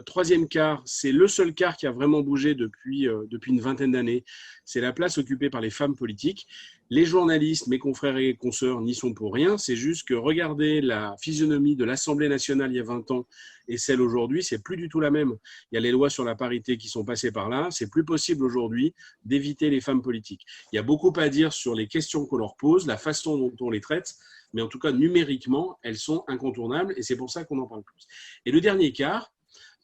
Troisième quart, c'est le seul quart qui a vraiment bougé depuis une vingtaine d'années. C'est la place occupée par les femmes politiques. Les journalistes, mes confrères et consoeurs, n'y sont pour rien. C'est juste que regardez la physionomie de l'Assemblée nationale il y a 20 ans et celle aujourd'hui, c'est plus du tout la même. Il y a les lois sur la parité qui sont passées par là. C'est plus possible aujourd'hui d'éviter les femmes politiques. Il y a beaucoup à dire sur les questions qu'on leur pose, la façon dont on les traite, mais en tout cas, numériquement, elles sont incontournables et c'est pour ça qu'on en parle plus. Et le dernier quart,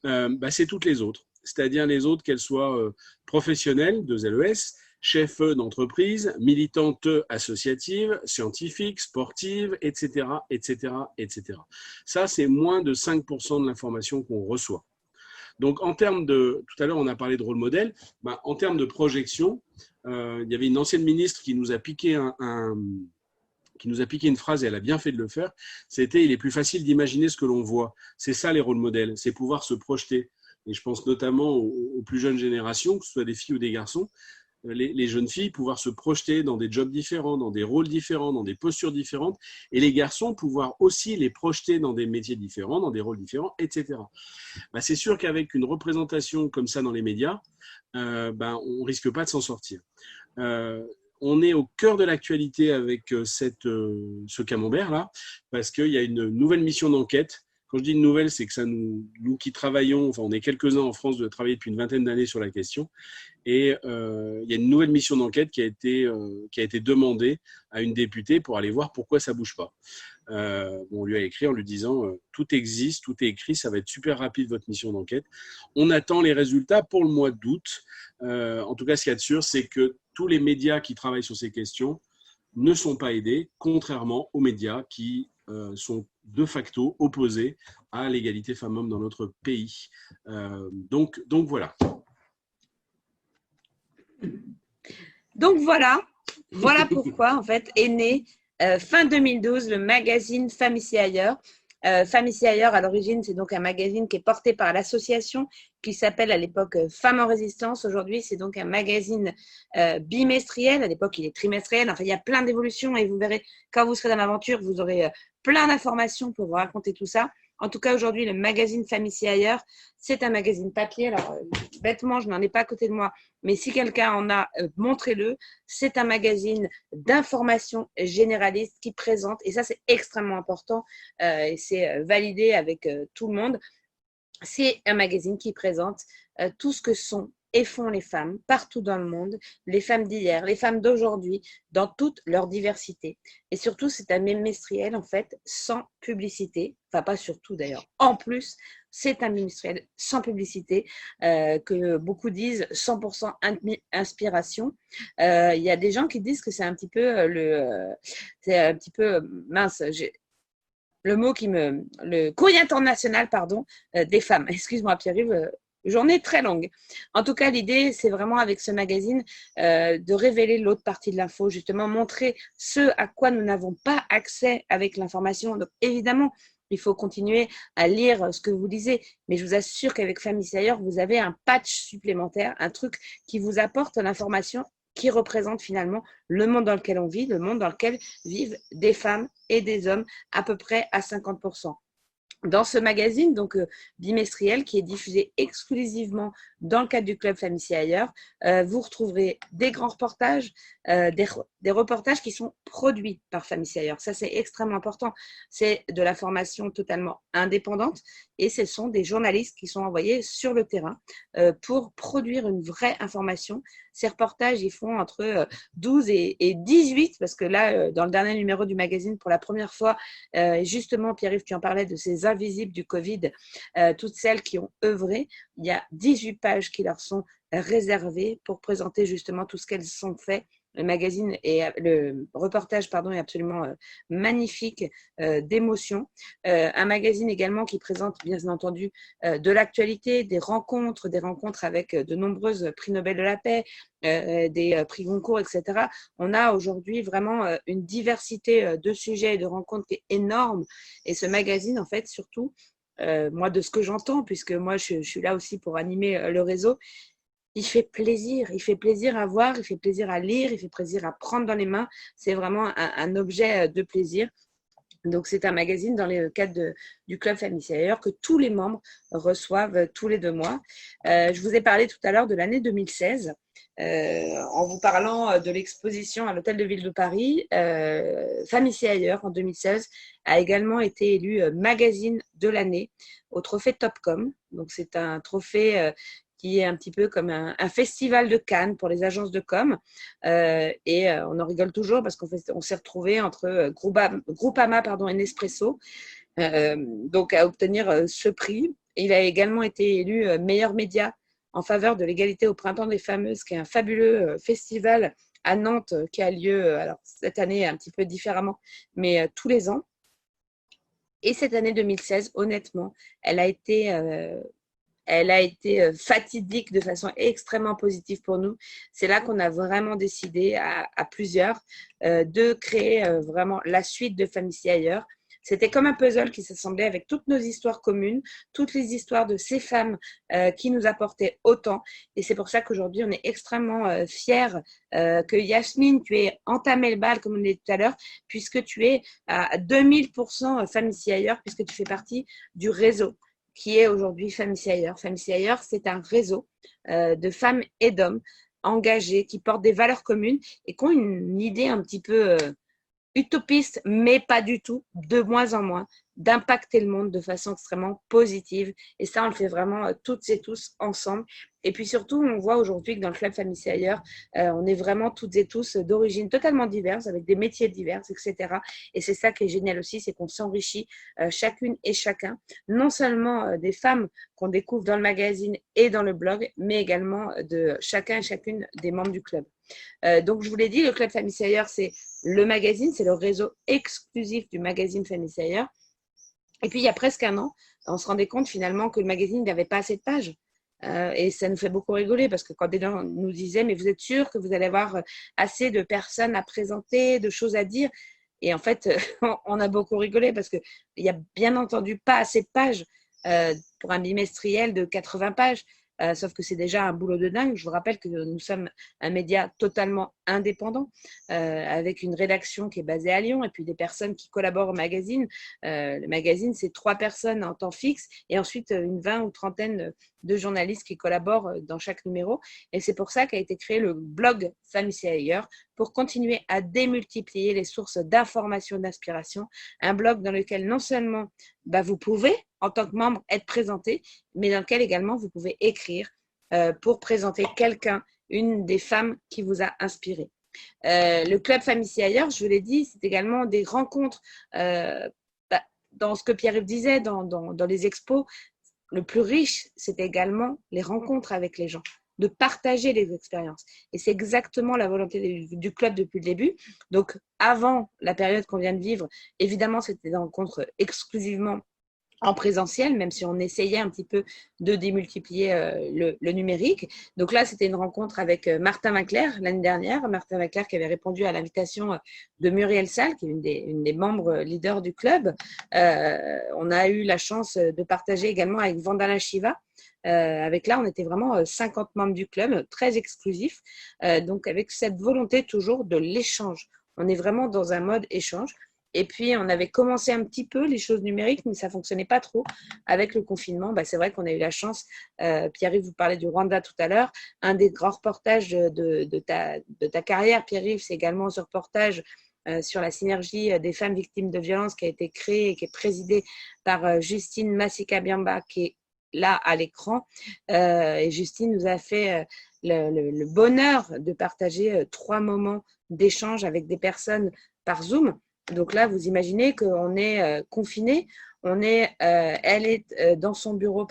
c'est toutes les autres, c'est-à-dire les autres, qu'elles soient professionnelles, 2 LES, chefs d'entreprise, militantes associatives, scientifiques, sportives, etc., etc., etc. Ça, c'est moins de 5% de l'information qu'on reçoit. Donc, en termes de, tout à l'heure, on a parlé de rôle modèle, en termes de projection, il y avait une ancienne ministre qui nous a piqué une phrase et elle a bien fait de le faire, c'était « il est plus facile d'imaginer ce que l'on voit ». C'est ça les rôles modèles, c'est pouvoir se projeter. Et je pense notamment aux plus jeunes générations, que ce soit des filles ou des garçons, les jeunes filles pouvoir se projeter dans des jobs différents, dans des rôles différents, dans des postures différentes, et les garçons pouvoir aussi les projeter dans des métiers différents, dans des rôles différents, etc. C'est sûr qu'avec une représentation comme ça dans les médias, on ne risque pas de s'en sortir. On est au cœur de l'actualité avec ce camembert-là, parce qu'il y a une nouvelle mission d'enquête. Quand je dis une nouvelle, c'est que ça nous qui travaillons, enfin on est quelques-uns en France de travailler depuis une vingtaine d'années sur la question, et il y a une nouvelle mission d'enquête qui a été demandée à une députée pour aller voir pourquoi ça ne bouge pas. On lui a écrit en lui disant tout existe, tout est écrit, ça va être super rapide votre mission d'enquête. On attend les résultats pour le mois d'août. En tout cas, ce qu'il y a de sûr, c'est que tous les médias qui travaillent sur ces questions ne sont pas aidés, contrairement aux médias qui sont de facto opposés à l'égalité femmes-hommes dans notre pays. Donc voilà. Donc voilà pourquoi en fait est née fin 2012, le magazine Femmes ici ailleurs. Femmes ici ailleurs, à l'origine, c'est donc un magazine qui est porté par l'association qui s'appelle à l'époque Femmes en résistance. Aujourd'hui, c'est donc un magazine bimestriel. À l'époque, il est trimestriel. Enfin, il y a plein d'évolutions et vous verrez, quand vous serez dans l'aventure, vous aurez plein d'informations pour vous raconter tout ça. En tout cas, aujourd'hui, le magazine Femmes ici ailleurs, c'est un magazine papier. Alors, bêtement, je n'en ai pas à côté de moi, mais si quelqu'un en a, montrez-le. C'est un magazine d'information généraliste qui présente, et ça, c'est extrêmement important, et c'est validé avec tout le monde. C'est un magazine qui présente tout ce que sont et font les femmes partout dans le monde, les femmes d'hier, les femmes d'aujourd'hui, dans toute leur diversité. Et surtout, c'est un bimestriel, en fait, sans publicité. Enfin, pas surtout d'ailleurs. En plus, c'est un bimestriel sans publicité, que beaucoup disent 100% inspiration. Il y a des gens qui disent que c'est un petit peu mince. Le mot le courrier international, pardon, des femmes. Excuse-moi, Pierre-Yves, journée très longue. En tout cas, l'idée, c'est vraiment avec ce magazine de révéler l'autre partie de l'info, justement montrer ce à quoi nous n'avons pas accès avec l'information. Donc, évidemment, il faut continuer à lire ce que vous lisez, mais je vous assure qu'avec Femmes ici ailleurs, vous avez un patch supplémentaire, un truc qui vous apporte l'information qui représente finalement le monde dans lequel on vit, le monde dans lequel vivent des femmes et des hommes à peu près à 50%. Dans ce magazine, donc bimestriel, qui est diffusé exclusivement dans le cadre du Club Femmes ici ailleurs, vous retrouverez des grands reportages, des reportages qui sont produits par Femmes ici ailleurs. Ça, c'est extrêmement important. C'est de la formation totalement indépendante et ce sont des journalistes qui sont envoyés sur le terrain pour produire une vraie information. Ces reportages, ils font entre 12 et 18, parce que là, dans le dernier numéro du magazine, pour la première fois, justement, Pierre-Yves, tu en parlais de ces invisibles du Covid, toutes celles qui ont œuvré, il y a 18 pages qui leur sont réservées pour présenter justement tout ce qu'elles ont fait. Le reportage pardon, est absolument magnifique, d'émotion. Un magazine également qui présente bien entendu de l'actualité, des rencontres avec de nombreuses prix Nobel de la paix, des prix Goncourt, etc. On a aujourd'hui vraiment une diversité de sujets et de rencontres qui est énorme. Et ce magazine, en fait, surtout, moi, de ce que j'entends, puisque moi, je suis là aussi pour animer le réseau, il fait plaisir à voir, il fait plaisir à lire, il fait plaisir à prendre dans les mains. C'est vraiment un objet de plaisir. Donc, c'est un magazine dans le cadre du Club Femmes ici ailleurs que tous les membres reçoivent tous les 2 mois. Je vous ai parlé tout à l'heure de l'année 2016 en vous parlant de l'exposition à l'Hôtel de Ville de Paris. Femmes ici ailleurs, en 2016, a également été élue magazine de l'année au trophée Topcom. Donc, c'est un trophée qui est un petit peu comme un festival de Cannes pour les agences de com. Et on en rigole toujours parce qu'on s'est retrouvés entre Groupama et Nespresso, donc à obtenir ce prix. Il a également été élu meilleur média en faveur de l'égalité au Printemps des Fameuses, qui est un fabuleux festival à Nantes qui a lieu, alors cette année un petit peu différemment, mais tous les ans. Et cette année 2016, honnêtement, elle a été fatidique de façon extrêmement positive pour nous. C'est là qu'on a vraiment décidé à plusieurs de créer vraiment la suite de Femmes ici ailleurs. C'était comme un puzzle qui s'assemblait avec toutes nos histoires communes, toutes les histoires de ces femmes qui nous apportaient autant. Et c'est pour ça qu'aujourd'hui, on est extrêmement fiers que Yasmine, tu aies entamé le bal, comme on dit tout à l'heure, puisque tu es à 2000% Femmes ici ailleurs, puisque tu fais partie du réseau qui est aujourd'hui Femmes ici ailleurs. Femmes ici ailleurs, c'est un réseau de femmes et d'hommes engagés qui portent des valeurs communes et qui ont une idée un petit peu utopiste, mais pas du tout, de moins en moins, d'impacter le monde de façon extrêmement positive. Et ça, on le fait vraiment toutes et tous ensemble. Et puis surtout, on voit aujourd'hui que dans le Club Femmes ici ailleurs, on est vraiment toutes et tous d'origines totalement diverses, avec des métiers divers, etc. Et c'est ça qui est génial aussi, c'est qu'on s'enrichit chacune et chacun, non seulement des femmes qu'on découvre dans le magazine et dans le blog, mais également de chacun et chacune des membres du club. Donc, je vous l'ai dit, le Club Femmes ici ailleurs, c'est le magazine, c'est le réseau exclusif du magazine Femmes ici ailleurs. Et puis, il y a presque un an, on se rendait compte finalement que le magazine n'avait pas assez de pages. Et ça nous fait beaucoup rigoler parce que quand des gens nous disaient « mais vous êtes sûr que vous allez avoir assez de personnes à présenter, de choses à dire ?» Et en fait, on a beaucoup rigolé parce qu'il n'y a bien entendu pas assez de pages pour un bimestriel de 80 pages. Sauf que c'est déjà un boulot de dingue. Je vous rappelle que nous sommes un média totalement indépendant, avec une rédaction qui est basée à Lyon et puis des personnes qui collaborent au magazine. Le magazine, c'est 3 personnes en temps fixe et ensuite une 20 ou trentaine de journalistes qui collaborent dans chaque numéro. Et c'est pour ça qu'a été créé le blog Femmes ici et ailleurs, pour continuer à démultiplier les sources d'information, d'inspiration. Un blog dans lequel non seulement vous pouvez, en tant que membre, être présenté, mais dans lequel également vous pouvez écrire pour présenter quelqu'un, une des femmes qui vous a inspiré. Le club Femmes ici et ailleurs, je vous l'ai dit, c'est également des rencontres dans ce que Pierre-Yves disait, dans les expos. Le plus riche, c'est également les rencontres avec les gens, de partager les expériences. Et c'est exactement la volonté du club depuis le début. Donc, avant la période qu'on vient de vivre, évidemment, c'était des rencontres exclusivement en présentiel, même si on essayait un petit peu de démultiplier le numérique. Donc là, c'était une rencontre avec Martin Winkler l'année dernière. Martin Winkler qui avait répondu à l'invitation de Muriel Salle, qui est une des membres leaders du club. On a eu la chance de partager également avec Vandana Shiva. Avec là, on était vraiment 50 membres du club, très exclusif. Donc avec cette volonté toujours de l'échange. On est vraiment dans un mode échange. Et puis, on avait commencé un petit peu les choses numériques, mais ça ne fonctionnait pas trop avec le confinement. C'est vrai qu'on a eu la chance, Pierre-Yves vous parlait du Rwanda tout à l'heure, un des grands reportages de ta carrière, Pierre-Yves, c'est également ce reportage sur la synergie des femmes victimes de violences qui a été créé et qui est présidé par Justine Masika-Biamba, qui est là à l'écran. Et Justine nous a fait le bonheur de partager 3 moments d'échange avec des personnes par Zoom. Donc là, vous imaginez qu'on est confiné. Elle est dans son bureau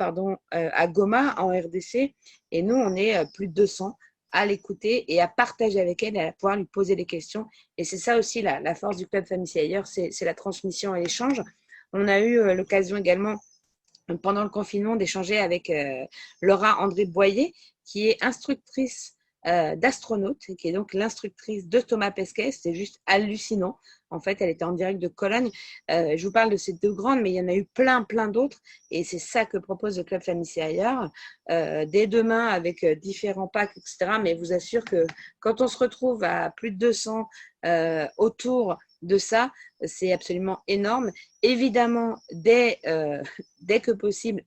à Goma, en RDC, et nous, on est plus de 200 à l'écouter et à partager avec elle et à pouvoir lui poser des questions. Et c'est ça aussi la force du Club Femmes ici et ailleurs, c'est la transmission et l'échange. On a eu l'occasion également, pendant le confinement, d'échanger avec Laura André Boyer, qui est instructrice d'astronaute, qui est donc l'instructrice de Thomas Pesquet. C'est juste hallucinant. En fait, elle était en direct de Cologne. Je vous parle de ces 2 grandes, mais il y en a eu plein d'autres. Et c'est ça que propose le Club Femmes ici et ailleurs. Dès demain, avec différents packs, etc. Mais je vous assure que quand on se retrouve à plus de 200 autour de ça, c'est absolument énorme. Évidemment, dès que possible,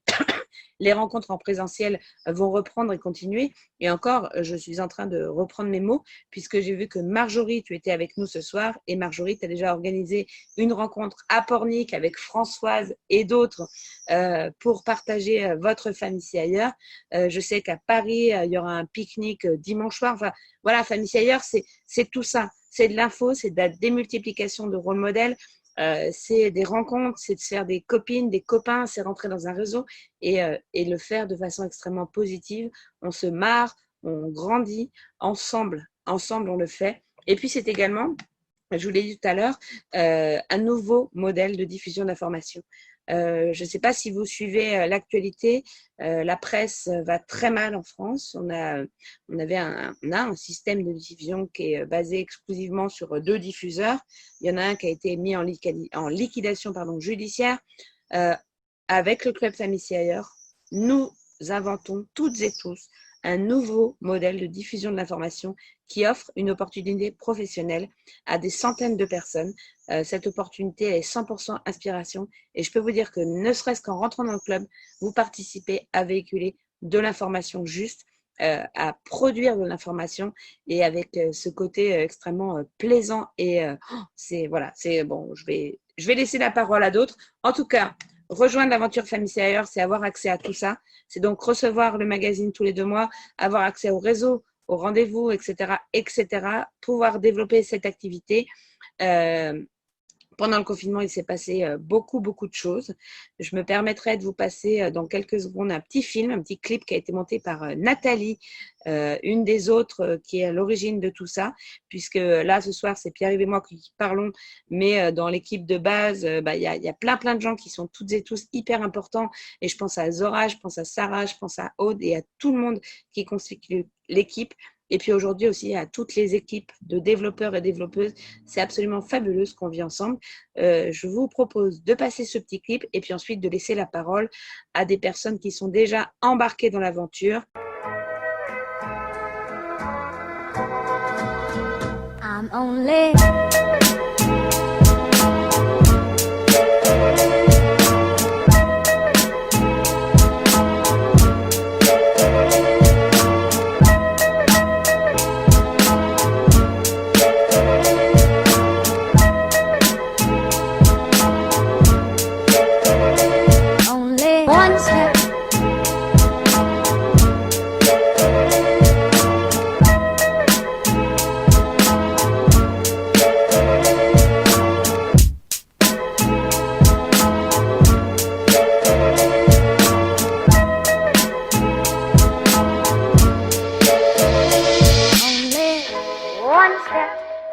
les rencontres en présentiel vont reprendre et continuer. Et encore, je suis en train de reprendre mes mots, puisque j'ai vu que Marjorie, tu étais avec nous ce soir, et Marjorie, tu as déjà organisé une rencontre à Pornic avec Françoise et d'autres pour partager votre Femme ici ailleurs. Je sais qu'à Paris, il y aura un pique-nique dimanche soir. Enfin, voilà, Femme ici ailleurs, c'est tout ça. C'est de l'info, c'est de la démultiplication de rôles modèles. C'est des rencontres, c'est de se faire des copines, des copains, c'est rentrer dans un réseau et le faire de façon extrêmement positive. On se marre, on grandit ensemble on le fait. Et puis c'est également, je vous l'ai dit tout à l'heure, un nouveau modèle de diffusion d'informations. Je ne sais pas si vous suivez l'actualité, la presse va très mal en France. On a un système de diffusion qui est basé exclusivement sur 2 diffuseurs. Il y en a un qui a été mis en liquidation judiciaire. Avec le Club Femmes ici ailleurs, nous inventons toutes et tous un nouveau modèle de diffusion de l'information qui offre une opportunité professionnelle à des centaines de personnes. Cette opportunité est 100% inspiration et je peux vous dire que ne serait-ce qu'en rentrant dans le club, vous participez à véhiculer de l'information juste, à produire de l'information et avec ce côté extrêmement plaisant et c'est bon, je vais laisser la parole à d'autres. En tout cas, rejoindre l'aventure Femmes ici ailleurs, c'est avoir accès à tout ça. C'est donc recevoir le magazine tous les 2 mois, avoir accès au réseau, aux rendez-vous, etc., pouvoir développer cette activité. Pendant le confinement, il s'est passé beaucoup de choses. Je me permettrai de vous passer dans quelques secondes un petit film, un petit clip qui a été monté par Nathalie, une des autres qui est à l'origine de tout ça, puisque là, ce soir, c'est Pierre-Yves et moi qui parlons, mais dans l'équipe de base, il y a plein de gens qui sont toutes et tous hyper importants. Et je pense à Zora, je pense à Sarah, je pense à Aude et à tout le monde qui constitue l'équipe. Et puis aujourd'hui aussi à toutes les équipes de développeurs et développeuses. C'est absolument fabuleux ce qu'on vit ensemble. Je vous propose de passer ce petit clip et puis ensuite de laisser la parole à des personnes qui sont déjà embarquées dans l'aventure. I'm only one step. Only one step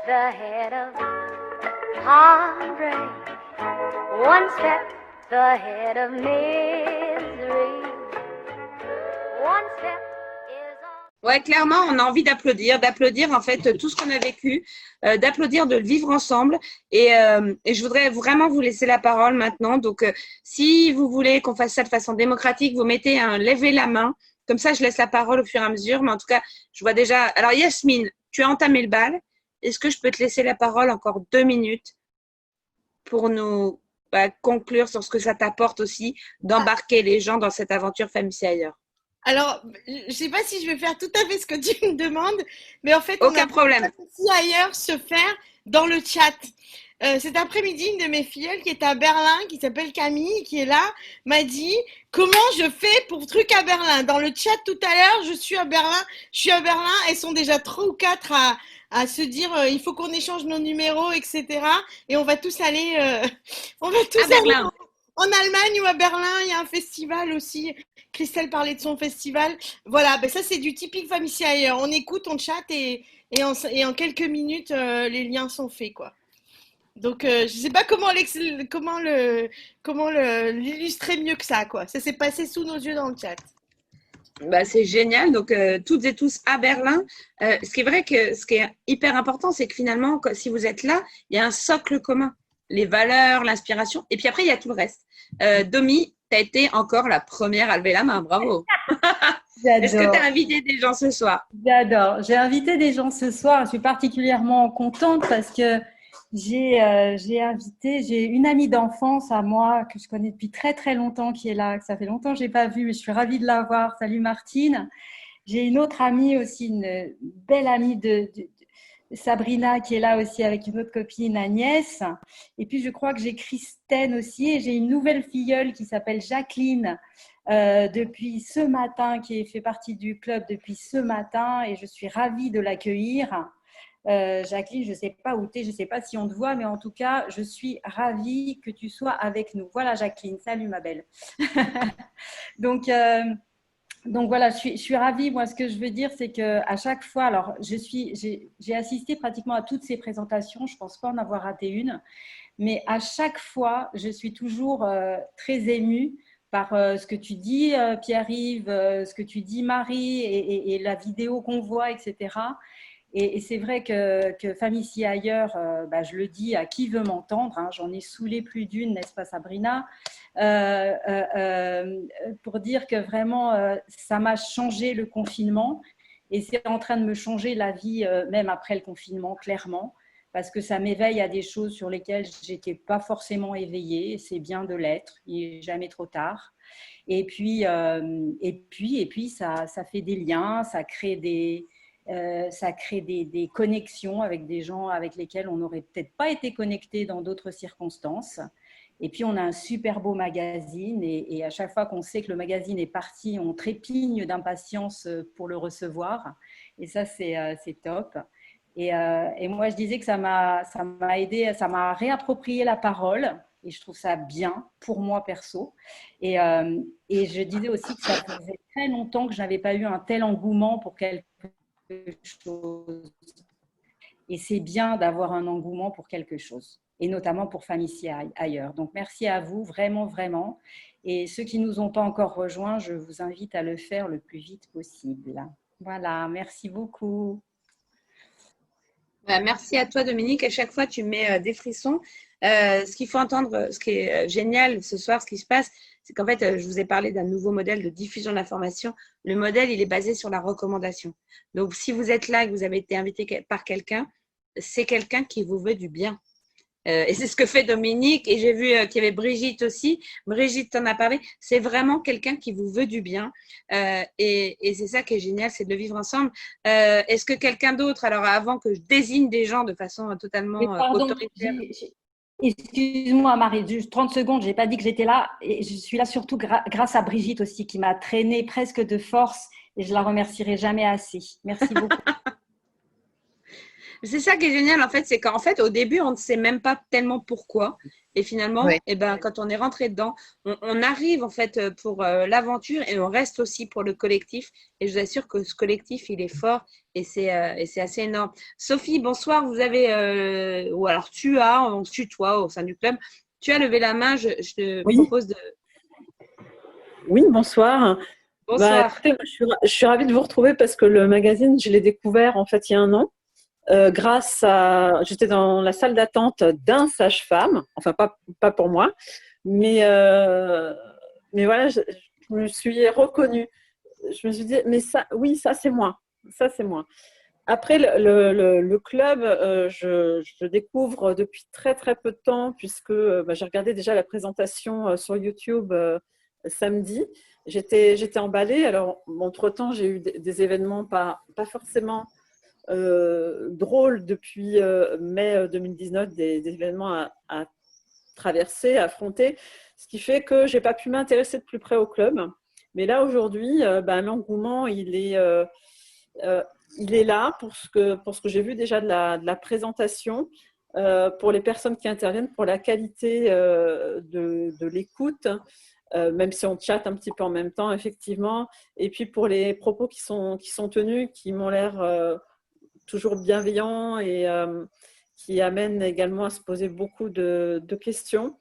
ahead of heartbreak, one step ahead of misery, one step is all. Ouais, clairement, on a envie d'applaudir en fait tout ce qu'on a vécu, d'applaudir, de le vivre ensemble. Et je voudrais vraiment vous laisser la parole maintenant. Donc, si vous voulez qu'on fasse ça de façon démocratique, vous mettez un lever la main. Comme ça, je laisse la parole au fur et à mesure. Mais en tout cas, je vois déjà. Alors, Yasmine, tu as entamé le bal. Est-ce que je peux te laisser la parole encore 2 minutes pour nous conclure sur ce que ça t'apporte aussi d'embarquer les gens dans cette aventure Family ailleurs? Alors, je ne sais pas si je vais faire tout à fait ce que tu me demandes, mais en fait, Aucun problème. Family ailleurs se faire dans le chat. Cet après-midi, une de mes filleules qui est à Berlin, qui s'appelle Camille, qui est là, m'a dit comment je fais pour truc à Berlin. Dans le chat tout à l'heure, je suis à Berlin. Elles sont déjà 3 ou 4 à se dire il faut qu'on échange nos numéros, etc. Et on va tous aller, Berlin. En Allemagne ou à Berlin. Il y a un festival aussi. Christelle parlait de son festival. Voilà, ben ça c'est du typique Family ailleurs. On écoute, on chatte et en quelques minutes, les liens sont faits, quoi. Donc, je ne sais pas comment l'illustrer mieux que ça, quoi. Ça s'est passé sous nos yeux dans le chat. C'est génial. Donc, toutes et tous à Berlin. Ce qui est vrai que ce qui est hyper important, c'est que finalement, si vous êtes là, il y a un socle commun. Les valeurs, l'inspiration. Et puis après, il y a tout le reste. Domi, tu as été encore la première à lever la main. Bravo. Est-ce que tu as invité des gens ce soir? J'adore. J'ai invité des gens ce soir. Je suis particulièrement contente parce que j'ai une amie d'enfance à moi que je connais depuis très très longtemps qui est là, que ça fait longtemps que je n'ai pas vue, mais je suis ravie de la voir. Salut Martine. J'ai une autre amie aussi, une belle amie de Sabrina qui est là aussi avec une autre copine Agnès. Et puis je crois que j'ai Christine aussi et j'ai une nouvelle filleule qui s'appelle Jacqueline depuis ce matin, qui fait partie du club depuis ce matin et je suis ravie de l'accueillir. Jacqueline, je ne sais pas où tu es, je ne sais pas si on te voit, mais en tout cas, je suis ravie que tu sois avec nous. Voilà Jacqueline, salut ma belle. Donc voilà, je suis ravie. Moi, ce que je veux dire, c'est qu'à chaque fois, alors j'ai assisté pratiquement à toutes ces présentations, je ne pense pas en avoir raté une, mais à chaque fois, je suis toujours très émue par ce que tu dis, Pierre-Yves, ce que tu dis, Marie, et la vidéo qu'on voit, etc. Et c'est vrai que Family ailleurs, je le dis à qui veut m'entendre, hein, j'en ai saoulé plus d'une, n'est-ce pas Sabrina, pour dire que vraiment, ça m'a changé le confinement et c'est en train de me changer la vie, même après le confinement, clairement, parce que ça m'éveille à des choses sur lesquelles je n'étais pas forcément éveillée, et c'est bien de l'être, il n'est jamais trop tard. Et puis ça fait des liens, ça crée des connexions avec des gens avec lesquels on n'aurait peut-être pas été connecté dans d'autres circonstances. Et puis, on a un super beau magazine et à chaque fois qu'on sait que le magazine est parti, on trépigne d'impatience pour le recevoir. Et ça, c'est top. Et moi, je disais que ça m'a aidé, ça m'a réapproprié la parole. Et je trouve ça bien pour moi perso. Et je disais aussi que ça faisait très longtemps que je n'avais pas eu un tel engouement pour quelque chose. Et c'est bien d'avoir un engouement pour quelque chose, et notamment pour Family ailleurs. Donc, merci à vous, vraiment, vraiment. Et ceux qui ne nous ont pas encore rejoints, je vous invite à le faire le plus vite possible. Voilà, merci beaucoup. Merci à toi, Dominique. À chaque fois, tu mets des frissons. Ce qu'il faut entendre, ce qui est génial ce soir, ce qui se passe, c'est qu'en fait, je vous ai parlé d'un nouveau modèle de diffusion de l'information. Le modèle, il est basé sur la recommandation. Donc, si vous êtes là et que vous avez été invité par quelqu'un, c'est quelqu'un qui vous veut du bien. Et c'est ce que fait Dominique. Et j'ai vu qu'il y avait Brigitte aussi. Brigitte t'en a parlé. C'est vraiment quelqu'un qui vous veut du bien. Et c'est ça qui est génial, c'est de le vivre ensemble. Est-ce que quelqu'un d'autre, alors avant que je désigne des gens de façon totalement autoritaire. Excuse-moi Marie, juste 30 secondes, je n'ai pas dit que j'étais là. Et je suis là surtout grâce à Brigitte aussi, qui m'a traînée presque de force. Et je la remercierai jamais assez. Merci beaucoup. C'est ça qui est génial, en fait, c'est qu'en fait, au début, on ne sait même pas tellement pourquoi. Et finalement, Oui. Quand on est rentré dedans, on arrive en fait pour l'aventure et on reste aussi pour le collectif. Et je vous assure que ce collectif, il est fort et c'est assez énorme. Sophie, bonsoir. Vous avez, ou alors on se tutoie au sein du club. Tu as levé la main. Je te propose de. Oui, bonsoir. Bonsoir. Écoutez, je suis ravie de vous retrouver parce que le magazine, je l'ai découvert en fait il y a un an. J'étais dans la salle d'attente d'un sage-femme, enfin pas pour moi, mais voilà, je me suis reconnue. Je me suis dit, mais ça, oui, ça c'est moi, ça c'est moi. Après le club, je découvre depuis très très peu de temps puisque j'ai regardé déjà la présentation sur YouTube samedi. J'étais emballée. Alors entre-temps, j'ai eu des événements pas forcément drôle depuis mai 2019, des événements à traverser, à affronter, ce qui fait que je n'ai pas pu m'intéresser de plus près au club. Mais là, aujourd'hui, l'engouement, il est là pour ce que j'ai vu déjà de la présentation, pour les personnes qui interviennent, pour la qualité de l'écoute, même si on chatte un petit peu en même temps, effectivement, et puis pour les propos qui sont tenus, qui m'ont l'air toujours bienveillant et qui amène également à se poser beaucoup de questions.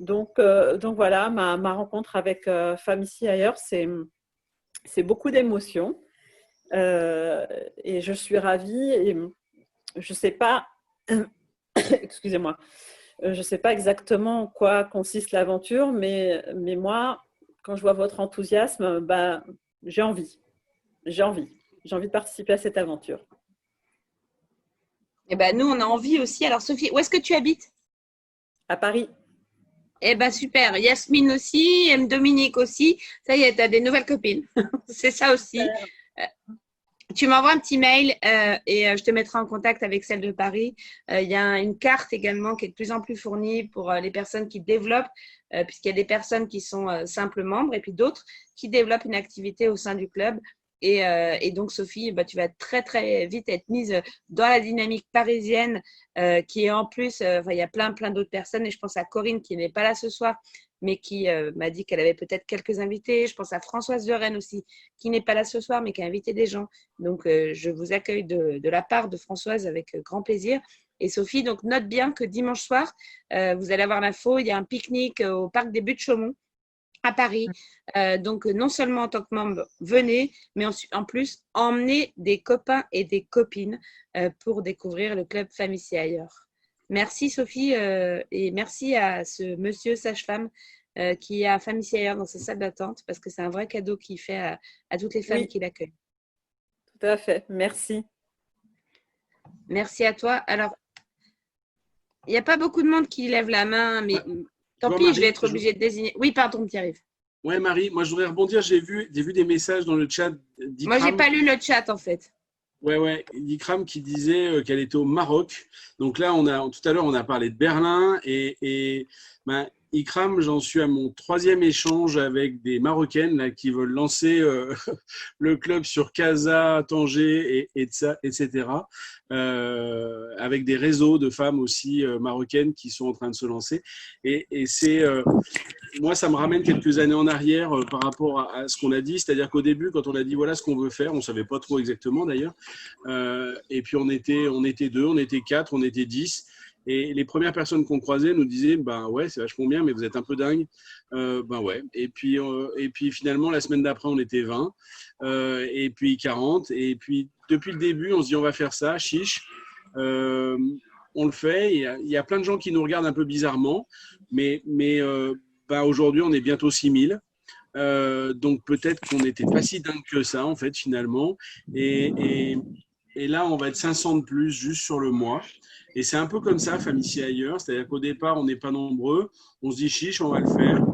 Donc voilà, ma rencontre avec Femmes ici ailleurs, c'est beaucoup d'émotions et je suis ravie. Et je ne sais pas, excusez-moi, je ne sais pas exactement en quoi consiste l'aventure, mais moi, quand je vois votre enthousiasme, j'ai envie de participer à cette aventure. Nous, on a envie aussi. Alors, Sophie, où est-ce que tu habites? À Paris. Super. Yasmine aussi, Dominique aussi. Ça y est, tu as des nouvelles copines. C'est ça aussi. Tu m'envoies un petit mail et je te mettrai en contact avec celle de Paris. Il y a une carte également qui est de plus en plus fournie pour les personnes qui développent, puisqu'il y a des personnes qui sont simples membres et puis d'autres qui développent une activité au sein du club. Et donc, Sophie, tu vas très, très vite être mise dans la dynamique parisienne qui est en plus, il y a plein d'autres personnes. Et je pense à Corinne qui n'est pas là ce soir, mais qui m'a dit qu'elle avait peut-être quelques invités. Je pense à Françoise de Rennes aussi, qui n'est pas là ce soir, mais qui a invité des gens. Donc, je vous accueille de la part de Françoise avec grand plaisir. Et Sophie, donc note bien que dimanche soir, vous allez avoir l'info, il y a un pique-nique au parc des Buttes-Chaumont à Paris. Donc, non seulement en tant que membre, venez, mais en plus, emmenez des copains et des copines pour découvrir le club Femmes ici ailleurs. Merci Sophie et merci à ce monsieur sage-femme qui est à Femmes ici ailleurs dans sa salle d'attente parce que c'est un vrai cadeau qu'il fait à toutes les femmes qui l'accueillent. Tout à fait, merci. Merci à toi. Alors, il n'y a pas beaucoup de monde qui lève la main, mais tant pis, Marie, je vais être obligée de désigner. Oui, pardon, Pierre-Yves. Ouais, Marie, moi je voudrais rebondir. J'ai vu des messages dans le chat d'Ikram. Moi, j'ai pas lu le chat en fait. Ouais, Ikram qui disait qu'elle était au Maroc. Donc là, tout à l'heure, on a parlé de Berlin et Ikram, j'en suis à mon 3e échange avec des Marocaines là, qui veulent lancer le club sur Casa, Tanger etc. Avec des réseaux de femmes aussi marocaines qui sont en train de se lancer. Et c'est moi, ça me ramène quelques années en arrière par rapport à ce qu'on a dit. C'est-à-dire qu'au début, quand on a dit voilà ce qu'on veut faire, on ne savait pas trop exactement d'ailleurs. Et puis on était 2, on était 4, on était 10. Et les premières personnes qu'on croisait nous disaient, ben ouais, c'est vachement bien, mais vous êtes un peu dingue. Ben ouais. Et puis finalement, la semaine d'après, on était 20, et puis 40. Et puis depuis le début, on se dit, on va faire ça, chiche. On le fait. Il y a plein de gens qui nous regardent un peu bizarrement, mais ben aujourd'hui, on est bientôt 6000. Donc peut-être qu'on n'était pas si dingue que ça, en fait, finalement. Et là, on va être 500 de plus juste sur le mois. Et c'est un peu comme ça, Famille ailleurs. C'est-à-dire qu'au départ, on n'est pas nombreux. On se dit chiche, on va le faire.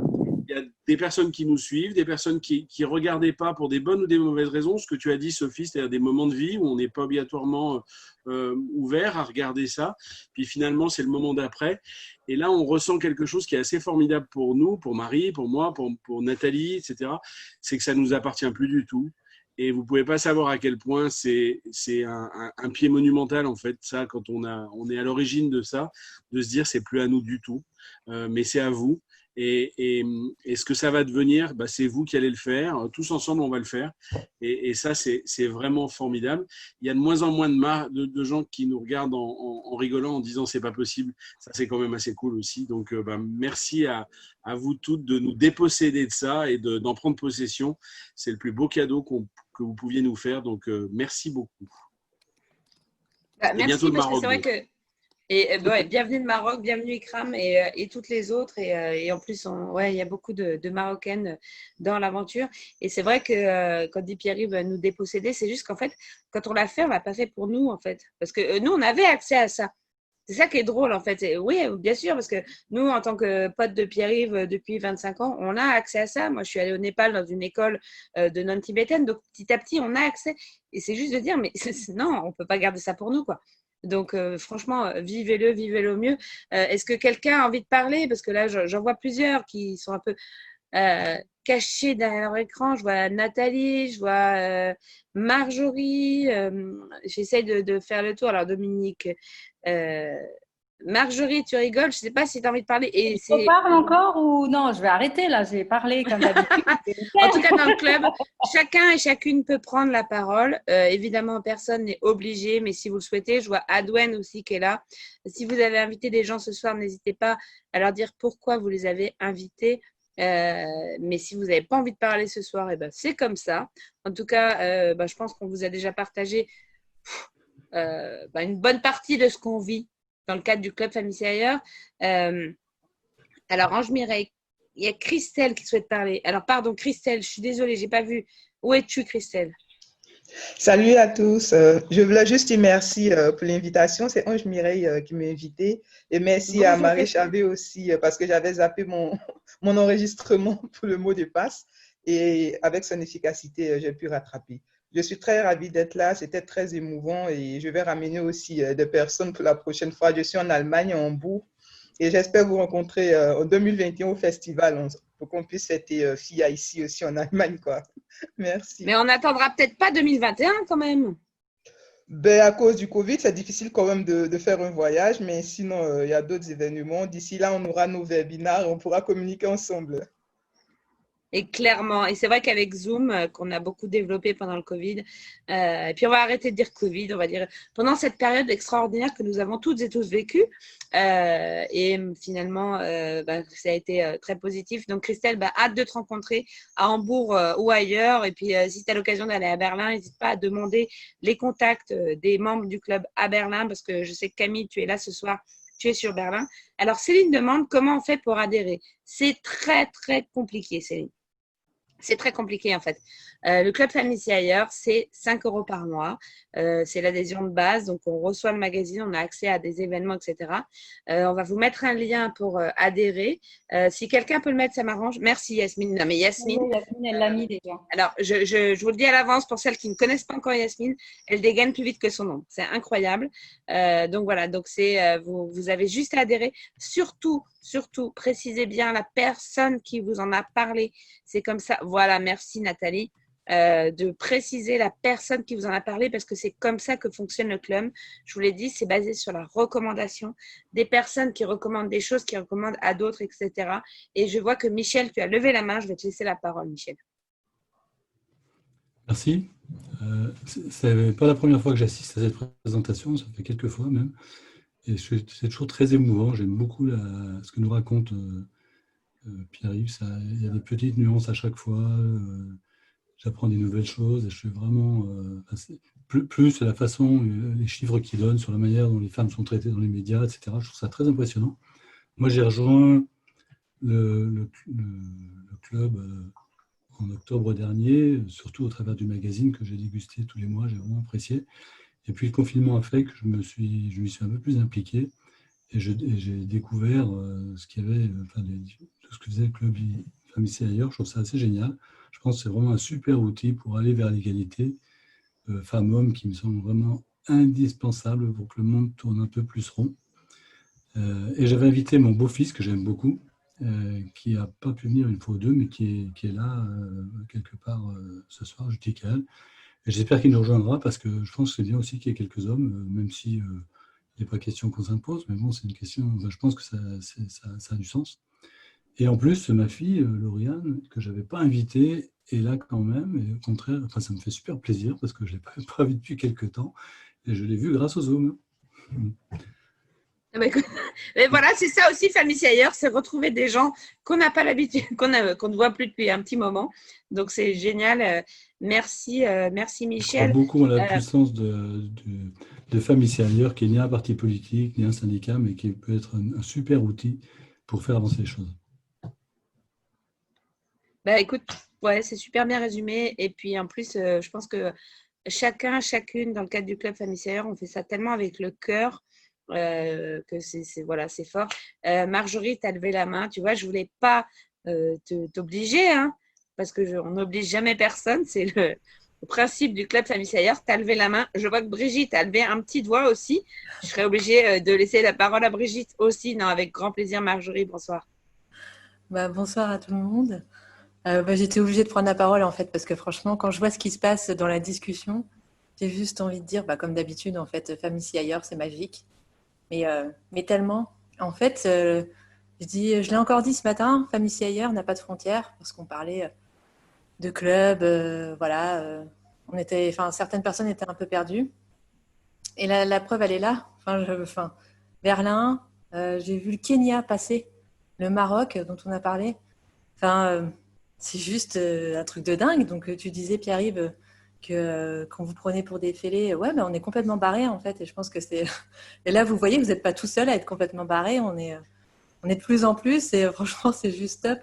Il y a des personnes qui nous suivent, des personnes qui ne regardaient pas pour des bonnes ou des mauvaises raisons. Ce que tu as dit, Sophie, c'est-à-dire des moments de vie où on n'est pas obligatoirement ouvert à regarder ça. Puis finalement, c'est le moment d'après. Et là, on ressent quelque chose qui est assez formidable pour nous, pour Marie, pour moi, pour Nathalie, etc. C'est que ça ne nous appartient plus du tout. Et vous ne pouvez pas savoir à quel point c'est un pied monumental, en fait, ça, quand on est à l'origine de ça, de se dire c'est plus à nous du tout, mais c'est à vous. Et ce que ça va devenir, bah, c'est vous qui allez le faire. Tous ensemble, on va le faire. Et ça, c'est vraiment formidable. Il y a de moins en moins de gens qui nous regardent en rigolant, en disant c'est pas possible. Ça, c'est quand même assez cool aussi. Donc, bah, merci à vous toutes de nous déposséder de ça et d'en prendre possession. C'est le plus beau cadeau que vous pouviez nous faire. Donc, merci beaucoup. Bah, Et merci, bientôt le parce que Maroc. c'est vrai que. Et ouais, bienvenue de Maroc, bienvenue Ikram et toutes les autres. Et en plus, ouais, il y a beaucoup de Marocaines dans l'aventure. Et c'est vrai que quand dit Pierre-Yves nous déposséder, c'est juste qu'en fait, quand on l'a fait, on l'a pas fait pour nous, en fait. Parce que nous, on avait accès à ça. C'est ça qui est drôle, en fait. Et oui, bien sûr, parce que nous, en tant que potes de Pierre-Yves depuis 25 ans, on a accès à ça. Moi, je suis allée au Népal dans une école de non-tibétaine. Donc, petit à petit, on a accès. Et c'est juste de dire, mais non, on peut pas garder ça pour nous, quoi. Donc, franchement, vivez-le au mieux. Est-ce que quelqu'un a envie de parler? Parce que là, j'en vois plusieurs qui sont un peu cachés derrière leur écran. Je vois Nathalie, je vois Marjorie. J'essaye de faire le tour. Alors, Dominique, Marjorie, tu rigoles. Je ne sais pas si tu as envie de parler. Et On parle encore ou non? Je vais arrêter là. J'ai parlé comme d'habitude. En tout cas, dans le club, chacun et chacune peut prendre la parole. Évidemment, personne n'est obligé, mais si vous le souhaitez, je vois Adwen aussi qui est là. Si vous avez invité des gens ce soir, n'hésitez pas à leur dire pourquoi vous les avez invités. Mais si vous n'avez pas envie de parler ce soir, eh ben, c'est comme ça. En tout cas, je pense qu'on vous a déjà partagé une bonne partie de ce qu'on vit dans le cadre du Club Famille ailleurs. Alors, Ange Mireille, il y a Christelle qui souhaite parler. Alors, pardon, Christelle, je suis désolée, je n'ai pas vu. Où es-tu, Christelle? Salut à tous. Je voulais juste dire merci pour l'invitation. C'est Ange Mireille qui m'a invité. Et merci à Marie Chavé aussi parce que j'avais zappé mon enregistrement pour le mot de passe. Et avec son efficacité, j'ai pu rattraper. Je suis très ravie d'être là. C'était très émouvant et je vais ramener aussi des personnes pour la prochaine fois. Je suis en Allemagne, en Hambourg. Et j'espère vous rencontrer en 2021 au festival pour qu'on puisse fêter FIA ici aussi en Allemagne, quoi. Merci. Mais on n'attendra peut-être pas 2021 quand même. Ben, à cause du Covid, c'est difficile quand même de faire un voyage, mais sinon, il y a d'autres événements. D'ici là, on aura nos webinaires, on pourra communiquer ensemble. Et clairement, et c'est vrai qu'avec Zoom, qu'on a beaucoup développé pendant le Covid, et puis on va arrêter de dire Covid, on va dire pendant cette période extraordinaire que nous avons toutes et tous vécue, et finalement, ça a été très positif. Donc Christelle, hâte de te rencontrer à Hambourg ou ailleurs, et puis si tu as l'occasion d'aller à Berlin, n'hésite pas à demander les contacts des membres du club à Berlin, parce que je sais que Camille, tu es là ce soir, tu es sur Berlin. Alors Céline demande comment on fait pour adhérer. C'est très, très compliqué, Céline. C'est très compliqué en fait. Le Club Famille ailleurs, c'est 5 € par mois. C'est l'adhésion de base. Donc, on reçoit le magazine, on a accès à des événements, etc. On va vous mettre un lien pour adhérer. Si quelqu'un peut le mettre, ça m'arrange. Merci Yasmine. Non, mais Yasmine. Oui, Yasmine, elle l'a mis déjà. Alors, je vous le dis à l'avance pour celles qui ne connaissent pas encore Yasmine, elle dégaine plus vite que son nom. C'est incroyable. Donc, voilà. Donc, vous avez juste à adhérer. Surtout, précisez bien la personne qui vous en a parlé. C'est comme ça. Voilà, merci Nathalie. De préciser la personne qui vous en a parlé parce que c'est comme ça que fonctionne le club. Je vous l'ai dit, c'est basé sur la recommandation des personnes qui recommandent des choses, qui recommandent à d'autres, etc. Et je vois que Michel, tu as levé la main. Je vais te laisser la parole, Michel. Merci. Ce n'est pas la première fois que j'assiste à cette présentation, ça fait quelques fois même. Et c'est toujours très émouvant. J'aime beaucoup ce que nous raconte Pierre-Yves. Il y a des petites nuances à chaque fois. J'apprends des nouvelles choses et je suis vraiment. Plus la façon, les chiffres qu'il donne sur la manière dont les femmes sont traitées dans les médias, etc. Je trouve ça très impressionnant. Moi, j'ai rejoint le club en octobre dernier, surtout au travers du magazine que j'ai dégusté tous les mois. J'ai vraiment apprécié. Et puis le confinement a fait que je m'y suis un peu plus impliqué et j'ai découvert ce qu'il y avait, tout ce que faisait le club Femmes ici et ailleurs. Je trouve ça assez génial. Je pense que c'est vraiment un super outil pour aller vers l'égalité femmes-hommes qui me semble vraiment indispensable pour que le monde tourne un peu plus rond. Et j'avais invité mon beau-fils que j'aime beaucoup, qui n'a pas pu venir une fois ou deux, mais qui est là quelque part ce soir, je dis qu'elle. Et j'espère qu'il nous rejoindra parce que je pense que c'est bien aussi qu'il y ait quelques hommes, même si il n'est pas question qu'on s'impose, mais bon, c'est une question, je pense que ça a du sens. Et en plus, ma fille, Lauriane, que je n'avais pas invitée, est là quand même, et au contraire, ça me fait super plaisir parce que je ne l'ai pas vue depuis quelques temps, et je l'ai vue grâce au Zoom. Mais voilà, c'est ça aussi, Femmes ici ailleurs, c'est retrouver des gens qu'on n'a pas l'habitude, qu'on ne voit plus depuis un petit moment. Donc c'est génial. Merci Michel. Je crois beaucoup à la puissance de Femmes ici ailleurs, qui n'est ni un parti politique, ni un syndicat, mais qui peut être un super outil pour faire avancer les choses. Écoute, ouais, c'est super bien résumé. Et puis en plus, je pense que chacune, dans le cadre du club Femmes ici ailleurs, on fait ça tellement avec le cœur. Que c'est fort. Marjorie, tu as levé la main. Tu vois, je ne voulais pas t'obliger, hein, parce qu'on n'oblige jamais personne. C'est le principe du club Famille ailleurs. Tu as levé la main. Je vois que Brigitte a levé un petit doigt aussi. Je serais obligée de laisser la parole à Brigitte aussi. Non, avec grand plaisir, Marjorie. Bonsoir. Bonsoir à tout le monde. J'étais obligée de prendre la parole en fait, parce que franchement, quand je vois ce qui se passe dans la discussion, j'ai juste envie de dire, comme d'habitude, en fait, Femmes ici ailleurs, c'est magique. Mais tellement. En fait, je l'ai encore dit ce matin, Femmes ici ailleurs n'a pas de frontières, parce qu'on parlait de club, certaines personnes étaient un peu perdues. Et la preuve, elle est là. Berlin, j'ai vu le Kenya passer, le Maroc dont on a parlé. C'est juste un truc de dingue. Donc tu disais, Pierre-Yves, que quand vous prenez pour des fêlés, on est complètement barré en fait, et je pense que c'est. Et là, vous voyez, vous n'êtes pas tout seul à être complètement barré. On est de plus en plus, et franchement, c'est juste top.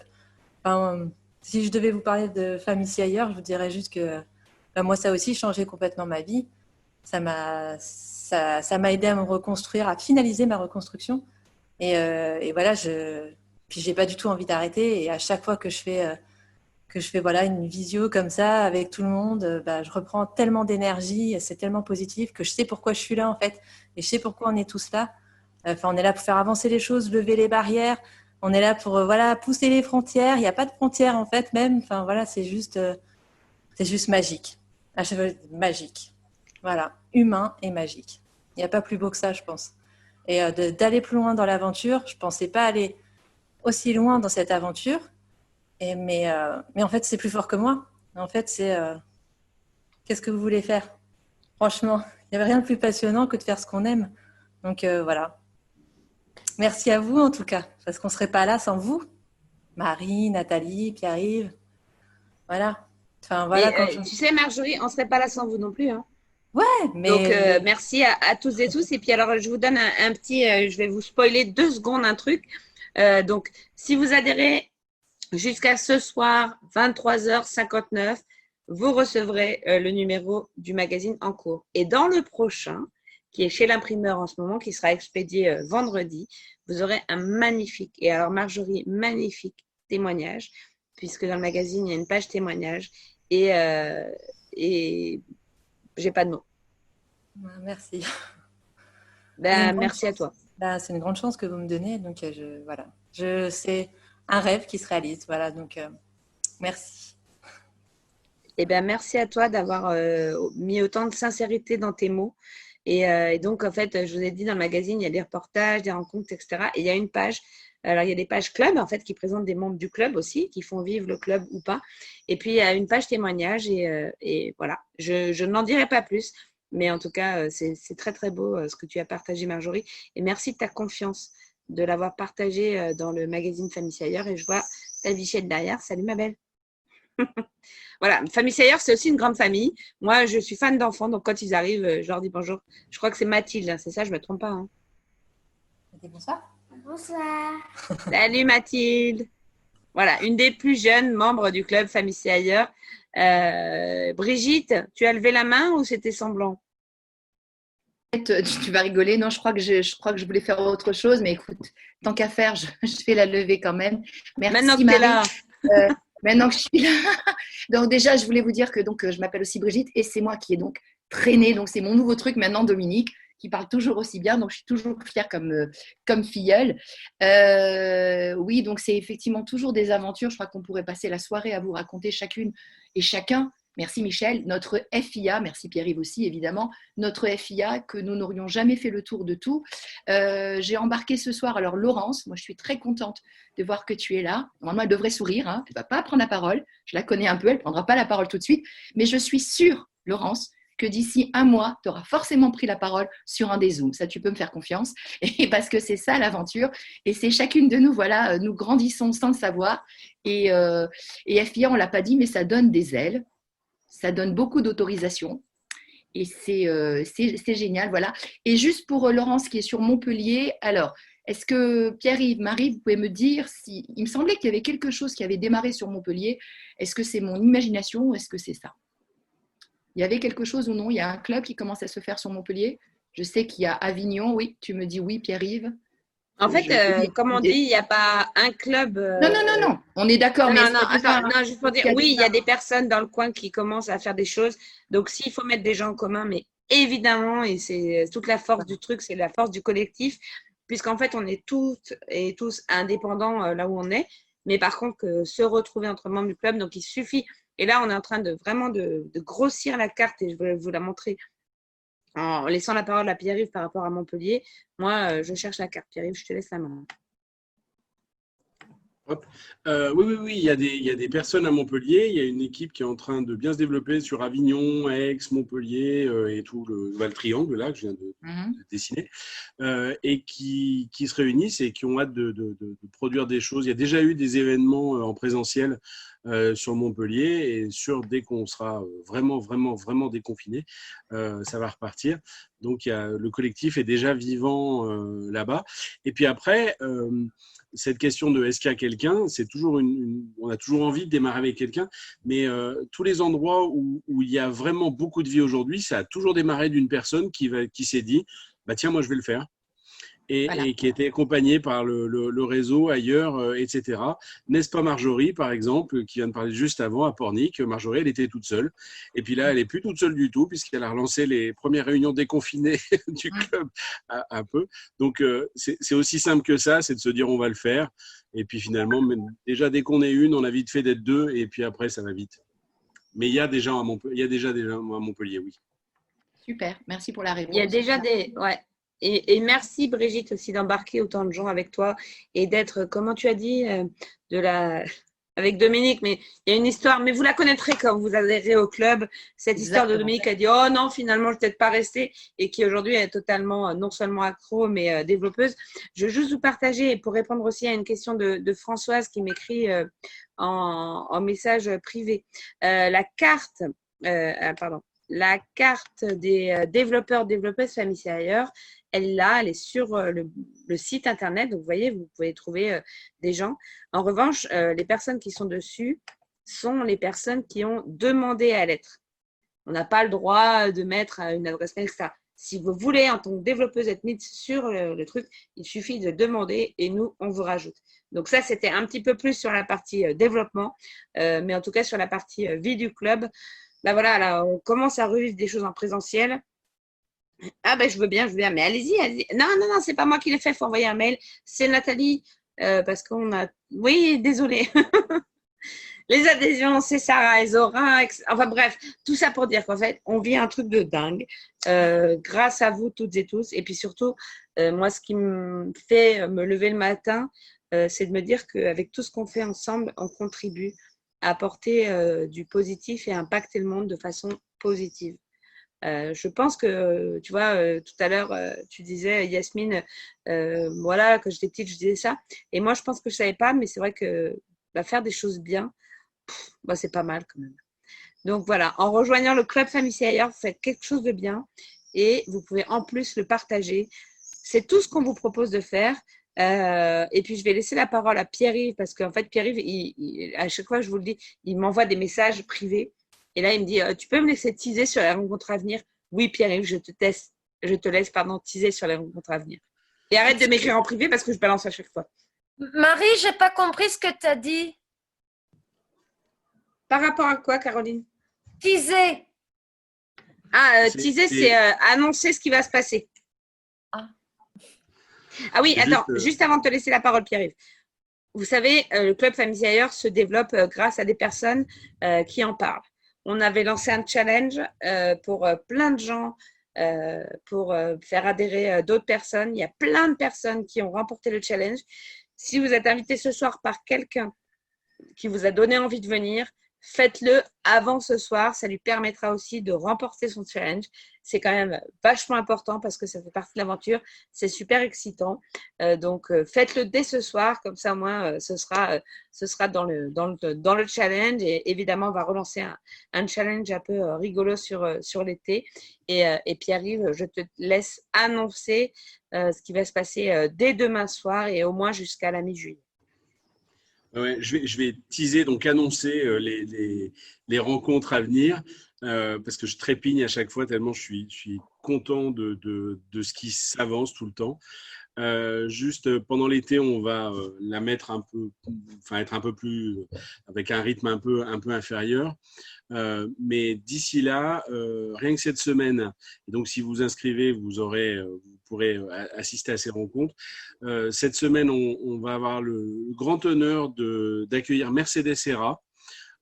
Si je devais vous parler de Femmes ici ailleurs, je vous dirais juste que moi, ça a aussi changé complètement ma vie. Ça m'a aidé à me reconstruire, à finaliser ma reconstruction. Et voilà, puis j'ai pas du tout envie d'arrêter. Et à chaque fois que je fais une visio comme ça avec tout le monde, je reprends tellement d'énergie, c'est tellement positif que je sais pourquoi je suis là en fait, et je sais pourquoi on est tous là. On est là pour faire avancer les choses, lever les barrières, on est là pour pousser les frontières. Il n'y a pas de frontières en fait même. C'est juste magique, magique. Voilà, humain et magique. Il n'y a pas plus beau que ça, je pense. Et d'aller plus loin dans l'aventure, je pensais pas aller aussi loin dans cette aventure. Mais en fait, c'est plus fort que moi. En fait, c'est qu'est-ce que vous voulez faire? Franchement, il n'y avait rien de plus passionnant que de faire ce qu'on aime. Donc voilà. Merci à vous en tout cas, parce qu'on ne serait pas là sans vous. Marie, Nathalie, Pierre-Yves. Voilà. Tu sais, Marjorie, on ne serait pas là sans vous non plus. Hein. Ouais, mais. Donc merci à tous et tous. Et puis alors, je vous donne un petit. Je vais vous spoiler 2 secondes un truc. Donc, si vous adhérez jusqu'à ce soir, 23h59, vous recevrez le numéro du magazine en cours. Et dans le prochain, qui est chez l'imprimeur en ce moment, qui sera expédié vendredi, vous aurez un magnifique, et alors Marjorie, magnifique témoignage, puisque dans le magazine, il y a une page témoignage, et j'ai pas de mots. Merci. Merci à toi. C'est une grande chance que vous me donnez, donc c'est un rêve qui se réalise. Voilà, donc merci. Merci à toi d'avoir mis autant de sincérité dans tes mots. Et donc, en fait, je vous ai dit, dans le magazine, il y a des reportages, des rencontres, etc. Et il y a une page, alors il y a des pages club, en fait, qui présentent des membres du club aussi, qui font vivre le club ou pas. Et puis, il y a une page témoignage et voilà. Je n'en dirai pas plus. Mais en tout cas, c'est très, très beau ce que tu as partagé, Marjorie. Et merci de ta confiance de l'avoir partagé dans le magazine Famille Ailleurs. Et je vois ta Bichette derrière. Salut, ma belle. Voilà, Famille Ailleurs, c'est aussi une grande famille. Moi, je suis fan d'enfants, donc quand ils arrivent, je leur dis bonjour. Je crois que c'est Mathilde, hein, c'est ça, je ne me trompe pas. Hein. Bonsoir. Bonsoir. Salut, Mathilde. Voilà, une des plus jeunes membres du club Famille Ailleurs. Brigitte, tu as levé la main ou c'était semblant? Tu vas rigoler. Non, je crois que je voulais faire autre chose, mais écoute, tant qu'à faire, je vais la lever quand même. Merci, maintenant que tu es là. Maintenant que je suis là. Donc déjà, je voulais vous dire que je m'appelle aussi Brigitte et c'est moi qui ai donc traîné. Donc c'est mon nouveau truc maintenant, Dominique, qui parle toujours aussi bien. Donc je suis toujours fière comme filleule. Oui, donc c'est effectivement toujours des aventures. Je crois qu'on pourrait passer la soirée à vous raconter chacune et chacun. Merci Michel, notre FIA, merci Pierre-Yves aussi évidemment, notre FIA que nous n'aurions jamais fait le tour de tout. J'ai embarqué ce soir, alors Laurence, moi je suis très contente de voir que tu es là. Normalement elle devrait sourire, hein. Elle ne va pas prendre la parole, je la connais un peu, elle ne prendra pas la parole tout de suite, mais je suis sûre, Laurence, que d'ici un mois, tu auras forcément pris la parole sur un des Zooms. Ça, tu peux me faire confiance, et parce que c'est ça l'aventure, et c'est chacune de nous, voilà, nous grandissons sans le savoir, et FIA, on ne l'a pas dit, mais ça donne des ailes. Ça donne beaucoup d'autorisation et c'est génial, voilà. Et juste pour Laurence qui est sur Montpellier, alors, est-ce que Pierre-Yves, Marie, vous pouvez me dire si… Il me semblait qu'il y avait quelque chose qui avait démarré sur Montpellier. Est-ce que c'est mon imagination ou est-ce que c'est ça? Il y avait quelque chose ou non? Il y a un club qui commence à se faire sur Montpellier. Je sais qu'il y a Avignon, oui, tu me dis oui, Pierre-Yves. En fait, comme on dit, il n'y a pas un club. Non, on est d'accord. Non, juste pour dire, oui, il y a des personnes dans le coin qui commencent à faire des choses. Donc, s'il faut mettre des gens en commun, mais évidemment, et c'est toute la force du truc, c'est la force du collectif, puisqu'en fait, on est toutes et tous indépendants là où on est. Mais par contre, se retrouver entre membres du club, donc il suffit. Et là, on est en train de vraiment de grossir la carte et je vais vous la montrer en laissant la parole à Pierre-Yves par rapport à Montpellier. Moi, je cherche la carte. Pierre-Yves, je te laisse la main. Oui, il y a des personnes à Montpellier. Il y a une équipe qui est en train de bien se développer sur Avignon, Aix, Montpellier et tout le triangle là que je viens de dessiner et qui se réunissent et qui ont hâte de produire des choses. Il y a déjà eu des événements en présentiel sur Montpellier et dès qu'on sera vraiment déconfiné, ça va repartir. Donc le collectif est déjà vivant là-bas. Et puis après, cette question de est-ce qu'il y a quelqu'un, c'est toujours on a toujours envie de démarrer avec quelqu'un, mais tous les endroits où il y a vraiment beaucoup de vie aujourd'hui, ça a toujours démarré d'une personne qui s'est dit bah tiens, moi je vais le faire. Et qui était accompagné par le réseau ailleurs, etc. N'est-ce pas Marjorie, par exemple, qui vient de parler juste avant à Pornic? Marjorie, elle était toute seule. Et puis là, elle n'est plus toute seule du tout, puisqu'elle a relancé les premières réunions déconfinées du club un peu. Donc, c'est aussi simple que ça, c'est de se dire on va le faire. Et puis finalement, déjà, dès qu'on est une, on a vite fait d'être deux. Et puis après, ça va vite. Mais il y a des gens à Montpellier, oui. Super, merci pour la réponse. Il y a déjà des… Ouais. Et merci Brigitte aussi d'embarquer autant de gens avec toi et d'être, comment tu as dit, avec Dominique, mais il y a une histoire, mais vous la connaîtrez quand vous adhérez au club, cette histoire de Dominique qui a dit oh non, finalement je ne vais peut-être pas rester et qui aujourd'hui est totalement non seulement accro mais développeuse. Je veux juste vous partager et pour répondre aussi à une question de Françoise qui m'écrit en message privé. La carte des développeuses Famille Ailleurs, elle est là, elle est sur le site internet. Donc, vous voyez, vous pouvez trouver des gens. En revanche, les personnes qui sont dessus sont les personnes qui ont demandé à l'être. On n'a pas le droit de mettre une adresse mail, etc. Si vous voulez, en tant que développeuse, être mise sur le truc, il suffit de demander et nous, on vous rajoute. Donc, ça, c'était un petit peu plus sur la partie développement, mais en tout cas, sur la partie vie du club, là, voilà, là, on commence à revivre des choses en présentiel. Ah ben je veux bien, mais allez-y. Non, c'est pas moi qui l'ai fait, il faut envoyer un mail. C'est Nathalie, parce qu'on a… Oui, désolée. Les adhésions, c'est Sarah et Zora. Enfin bref, tout ça pour dire qu'en fait, on vit un truc de dingue grâce à vous toutes et tous. Et puis surtout, moi, ce qui me fait me lever le matin, c'est de me dire qu'avec tout ce qu'on fait ensemble, on contribue à apporter du positif et à impacter le monde de façon positive. Je pense que, tu vois, tout à l'heure, tu disais, Yasmine, voilà, quand j'étais petite, je disais ça. Et moi, je pense que je ne savais pas, mais c'est vrai que faire des choses bien, c'est pas mal quand même. Donc voilà, en rejoignant le club Famille ailleurs, vous faites quelque chose de bien et vous pouvez en plus le partager. C'est tout ce qu'on vous propose de faire. Et puis, je vais laisser la parole à Pierre-Yves parce qu'en fait, Pierre-Yves, à chaque fois, je vous le dis, il m'envoie des messages privés. Et là, il me dit, tu peux me laisser teaser sur les rencontres à venir? Oui, Pierre-Yves, je te laisse teaser sur les rencontres à venir. Et arrête de m'écrire en privé parce que je balance à chaque fois. Marie, je n'ai pas compris ce que tu as dit. Par rapport à quoi, Caroline? Teaser. Teaser, c'est annoncer ce qui va se passer. Ah oui, attends, juste avant de te laisser la parole, Pierre-Yves. Vous savez, le Club Famille ailleurs se développe grâce à des personnes qui en parlent. On avait lancé un challenge pour plein de gens, pour faire adhérer d'autres personnes. Il y a plein de personnes qui ont remporté le challenge. Si vous êtes invité ce soir par quelqu'un qui vous a donné envie de venir, faites-le avant ce soir. Ça lui permettra aussi de remporter son challenge. C'est quand même vachement important parce que ça fait partie de l'aventure. C'est super excitant. Donc, faites-le dès ce soir. Comme ça, au moins, ce sera dans le challenge. Et évidemment, on va relancer un challenge un peu rigolo sur l'été. Et Pierre-Yves, je te laisse annoncer ce qui va se passer dès demain soir et au moins jusqu'à la mi-juillet. Ouais, je vais teaser, donc annoncer les rencontres à venir parce que je trépigne à chaque fois tellement je suis content de ce qui s'avance tout le temps. Juste pendant l'été, on va la mettre être un peu plus avec un rythme un peu inférieur. Mais d'ici là, rien que cette semaine, et donc si vous inscrivez, vous pourrez assister à ces rencontres. Cette semaine, on va avoir le grand honneur d'accueillir Mercedes Serra.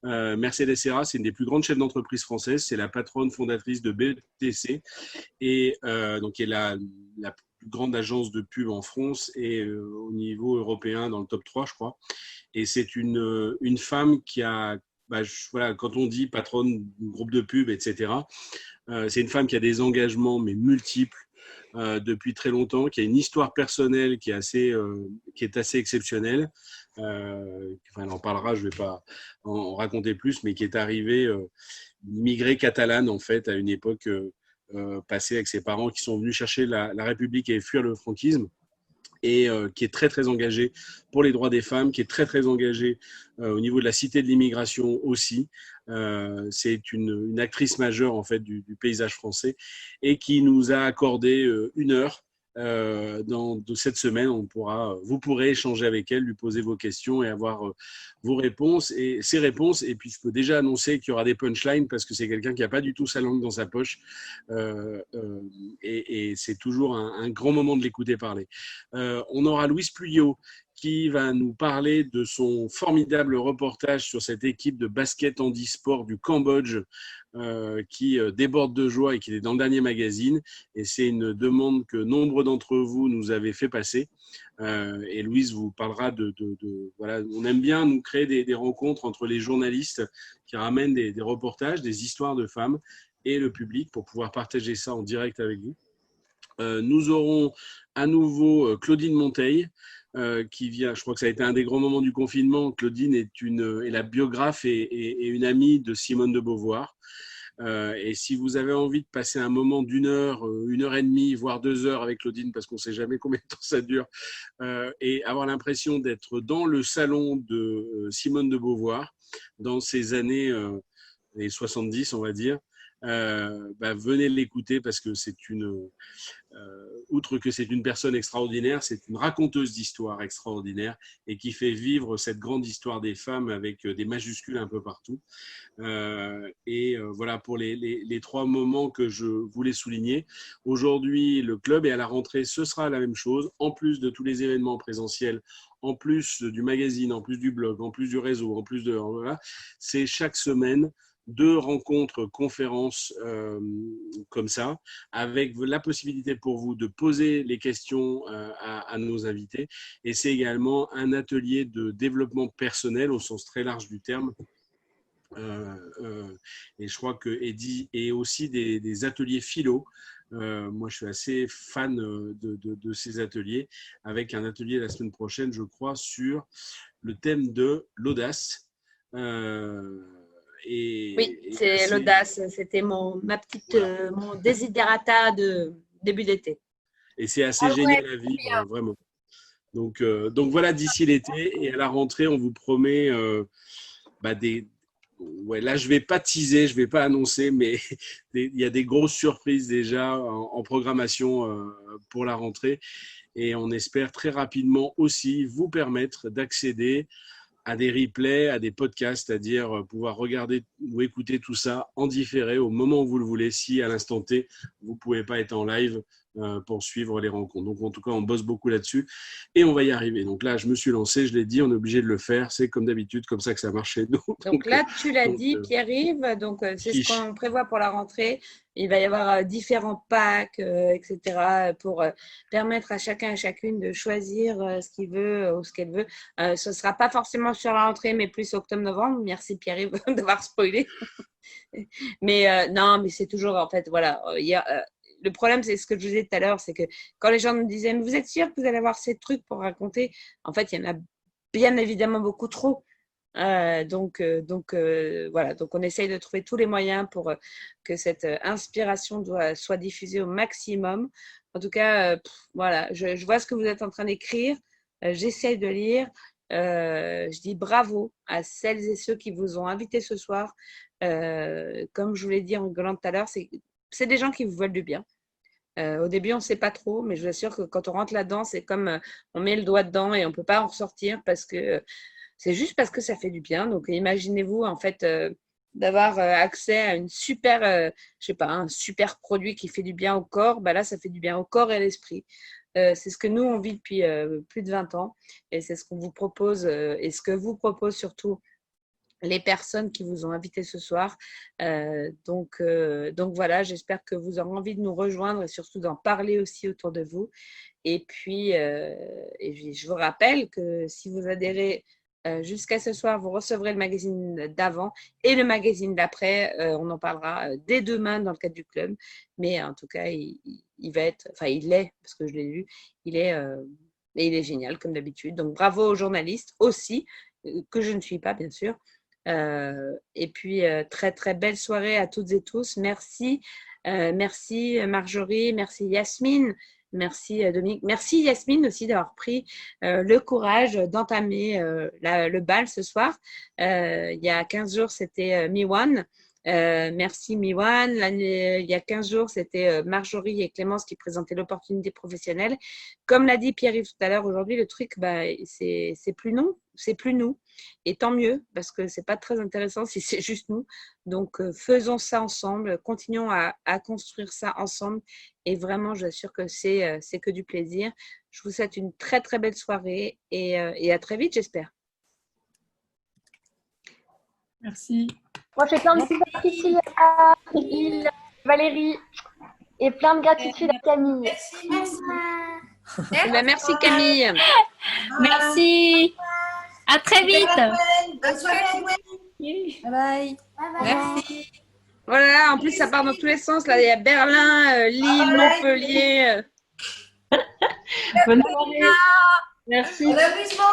Mercedes Serra, c'est une des plus grandes chefs d'entreprise françaises. C'est la patronne fondatrice de BETC et donc qui est la plus grande agence de pub en France et au niveau européen dans le top 3, je crois. Et c'est une femme qui a, quand on dit patronne du groupe de pub, etc., c'est une femme qui a des engagements mais multiples depuis très longtemps, qui a une histoire personnelle qui est assez exceptionnelle. Elle en parlera, je ne vais pas en raconter plus, mais qui est arrivée immigrée catalane en fait à une époque passée avec ses parents qui sont venus chercher la République et fuir le franquisme. Et qui est très, très engagée pour les droits des femmes, qui est très, très engagée au niveau de la cité de l'immigration aussi. C'est une actrice majeure en fait du paysage français et qui nous a accordé 1 heure de cette semaine. Vous pourrez échanger avec elle, lui poser vos questions et avoir vos réponses et ses réponses. Et puis, je peux déjà annoncer qu'il y aura des punchlines parce que c'est quelqu'un qui n'a pas du tout sa langue dans sa poche. Et c'est toujours un grand moment de l'écouter parler. On aura Louise Puyot qui va nous parler de son formidable reportage sur cette équipe de basket handisport du Cambodge qui déborde de joie et qui est dans le dernier magazine. Et c'est une demande que nombre d'entre vous nous avez fait passer. Et Louise vous parlera voilà, on aime bien nous créer des rencontres entre les journalistes qui ramènent des reportages, des histoires de femmes et le public pour pouvoir partager ça en direct avec vous. Nous aurons à nouveau Claudine Monteil qui vient, je crois que ça a été un des grands moments du confinement. Claudine est la biographe et une amie de Simone de Beauvoir. Et si vous avez envie de passer un moment d'1 heure, 1 heure et demie, voire 2 heures avec Claudine, parce qu'on ne sait jamais combien de temps ça dure, et avoir l'impression d'être dans le salon de Simone de Beauvoir, dans ces années les 70, on va dire, venez l'écouter parce que c'est outre que c'est une personne extraordinaire, c'est une raconteuse d'histoire extraordinaire et qui fait vivre cette grande histoire des femmes avec des majuscules un peu partout. Voilà pour les 3 moments que je voulais souligner. Aujourd'hui, le club est à la rentrée, ce sera la même chose, en plus de tous les événements présentiels, en plus du magazine, en plus du blog, en plus du réseau, en plus de... Voilà, c'est chaque semaine 2 rencontres, conférences comme ça, avec la possibilité pour vous de poser les questions à nos invités. Et c'est également un atelier de développement personnel au sens très large du terme, Et je crois et aussi des ateliers philo. Moi, je suis assez fan de ces ateliers, avec un atelier la semaine prochaine, je crois, sur le thème de l'audace. Oui, c'est l'audace. C'était mon desiderata de début d'été. Et c'est assez génial à vivre, vraiment. Donc voilà, d'ici l'été et à la rentrée, on vous promet là, je ne vais pas teaser, je ne vais pas annoncer, mais il y a des grosses surprises déjà en programmation pour la rentrée. Et on espère très rapidement aussi vous permettre d'accéder à des replays, à des podcasts, c'est-à-dire pouvoir regarder ou écouter tout ça en différé au moment où vous le voulez, si à l'instant T, vous ne pouvez pas être en live pour suivre les rencontres. Donc, en tout cas, on bosse beaucoup là-dessus et on va y arriver. Donc là, je me suis lancé, je l'ai dit, on est obligé de le faire. C'est comme d'habitude, comme ça que ça marche chez nous. Donc là, tu l'as dit, Pierre-Yves, donc c'est ce qu'on prévoit pour la rentrée. Il va y avoir différents packs, etc., pour permettre à chacun et chacune de choisir ce qu'il veut ou ce qu'elle veut. Ce ne sera pas forcément sur la rentrée, mais plus octobre-novembre. Merci Pierre-Yves d'avoir spoilé. Mais non, mais c'est toujours, en fait, voilà, le problème, c'est ce que je disais tout à l'heure, c'est que quand les gens me disaient « Mais vous êtes sûr que vous allez avoir ces trucs pour raconter ?» En fait, il y en a bien évidemment beaucoup trop. Voilà, donc on essaye de trouver tous les moyens pour que cette inspiration soit diffusée au maximum. En tout cas, voilà, je vois ce que vous êtes en train d'écrire, j'essaye de lire. Je dis bravo à celles et ceux qui vous ont invité ce soir. Comme je vous l'ai dit en rigolant tout à l'heure, c'est des gens qui vous veulent du bien. Au début, on ne sait pas trop, mais je vous assure que quand on rentre là-dedans, c'est comme on met le doigt dedans et on ne peut pas en ressortir parce que c'est juste parce que ça fait du bien. Donc, imaginez-vous en fait d'avoir accès à une super, je sais pas, un super produit qui fait du bien au corps. Bah là, ça fait du bien au corps et à l'esprit. C'est ce que nous, on vit depuis plus de 20 ans et c'est ce qu'on vous propose et ce que vous propose surtout les personnes qui vous ont invité ce soir. Donc voilà, j'espère que vous aurez envie de nous rejoindre et surtout d'en parler aussi autour de vous. Et puis, je vous rappelle que si vous adhérez jusqu'à ce soir, vous recevrez le magazine d'avant et le magazine d'après. On en parlera dès demain dans le cadre du club. Mais en tout cas, il va être, enfin il est, parce que je l'ai lu, il est génial comme d'habitude. Donc bravo aux journalistes aussi, que je ne suis pas bien sûr. Et puis, très, très belle soirée à toutes et tous. Merci. Merci Marjorie, merci Yasmine, merci Dominique. Merci Yasmine aussi d'avoir pris le courage d'entamer le bal ce soir. Il y a 15 jours, c'était Miwan. Merci Miwan. Il y a 15 jours, c'était Marjorie et Clémence qui présentaient l'opportunité professionnelle. Comme l'a dit Pierre-Yves tout à l'heure, aujourd'hui, le truc, c'est plus non, c'est plus nous. Et tant mieux, parce que c'est pas très intéressant si c'est juste nous. Donc, faisons ça ensemble, continuons à construire ça ensemble. Et vraiment, j'assure que c'est que du plaisir. Je vous souhaite une très, très belle soirée et à très vite, j'espère. Merci. Moi, je fais plein de gratitude à Il, Valérie et plein de gratitude à Camille. Merci Camille. Merci. À très vite. Bonne soirée. Bye bye. Merci. Voilà, en plus, ça part dans tous les sens. Là, il y a Berlin, Lille, Montpellier. Bonne soirée. Merci. Bon amusement.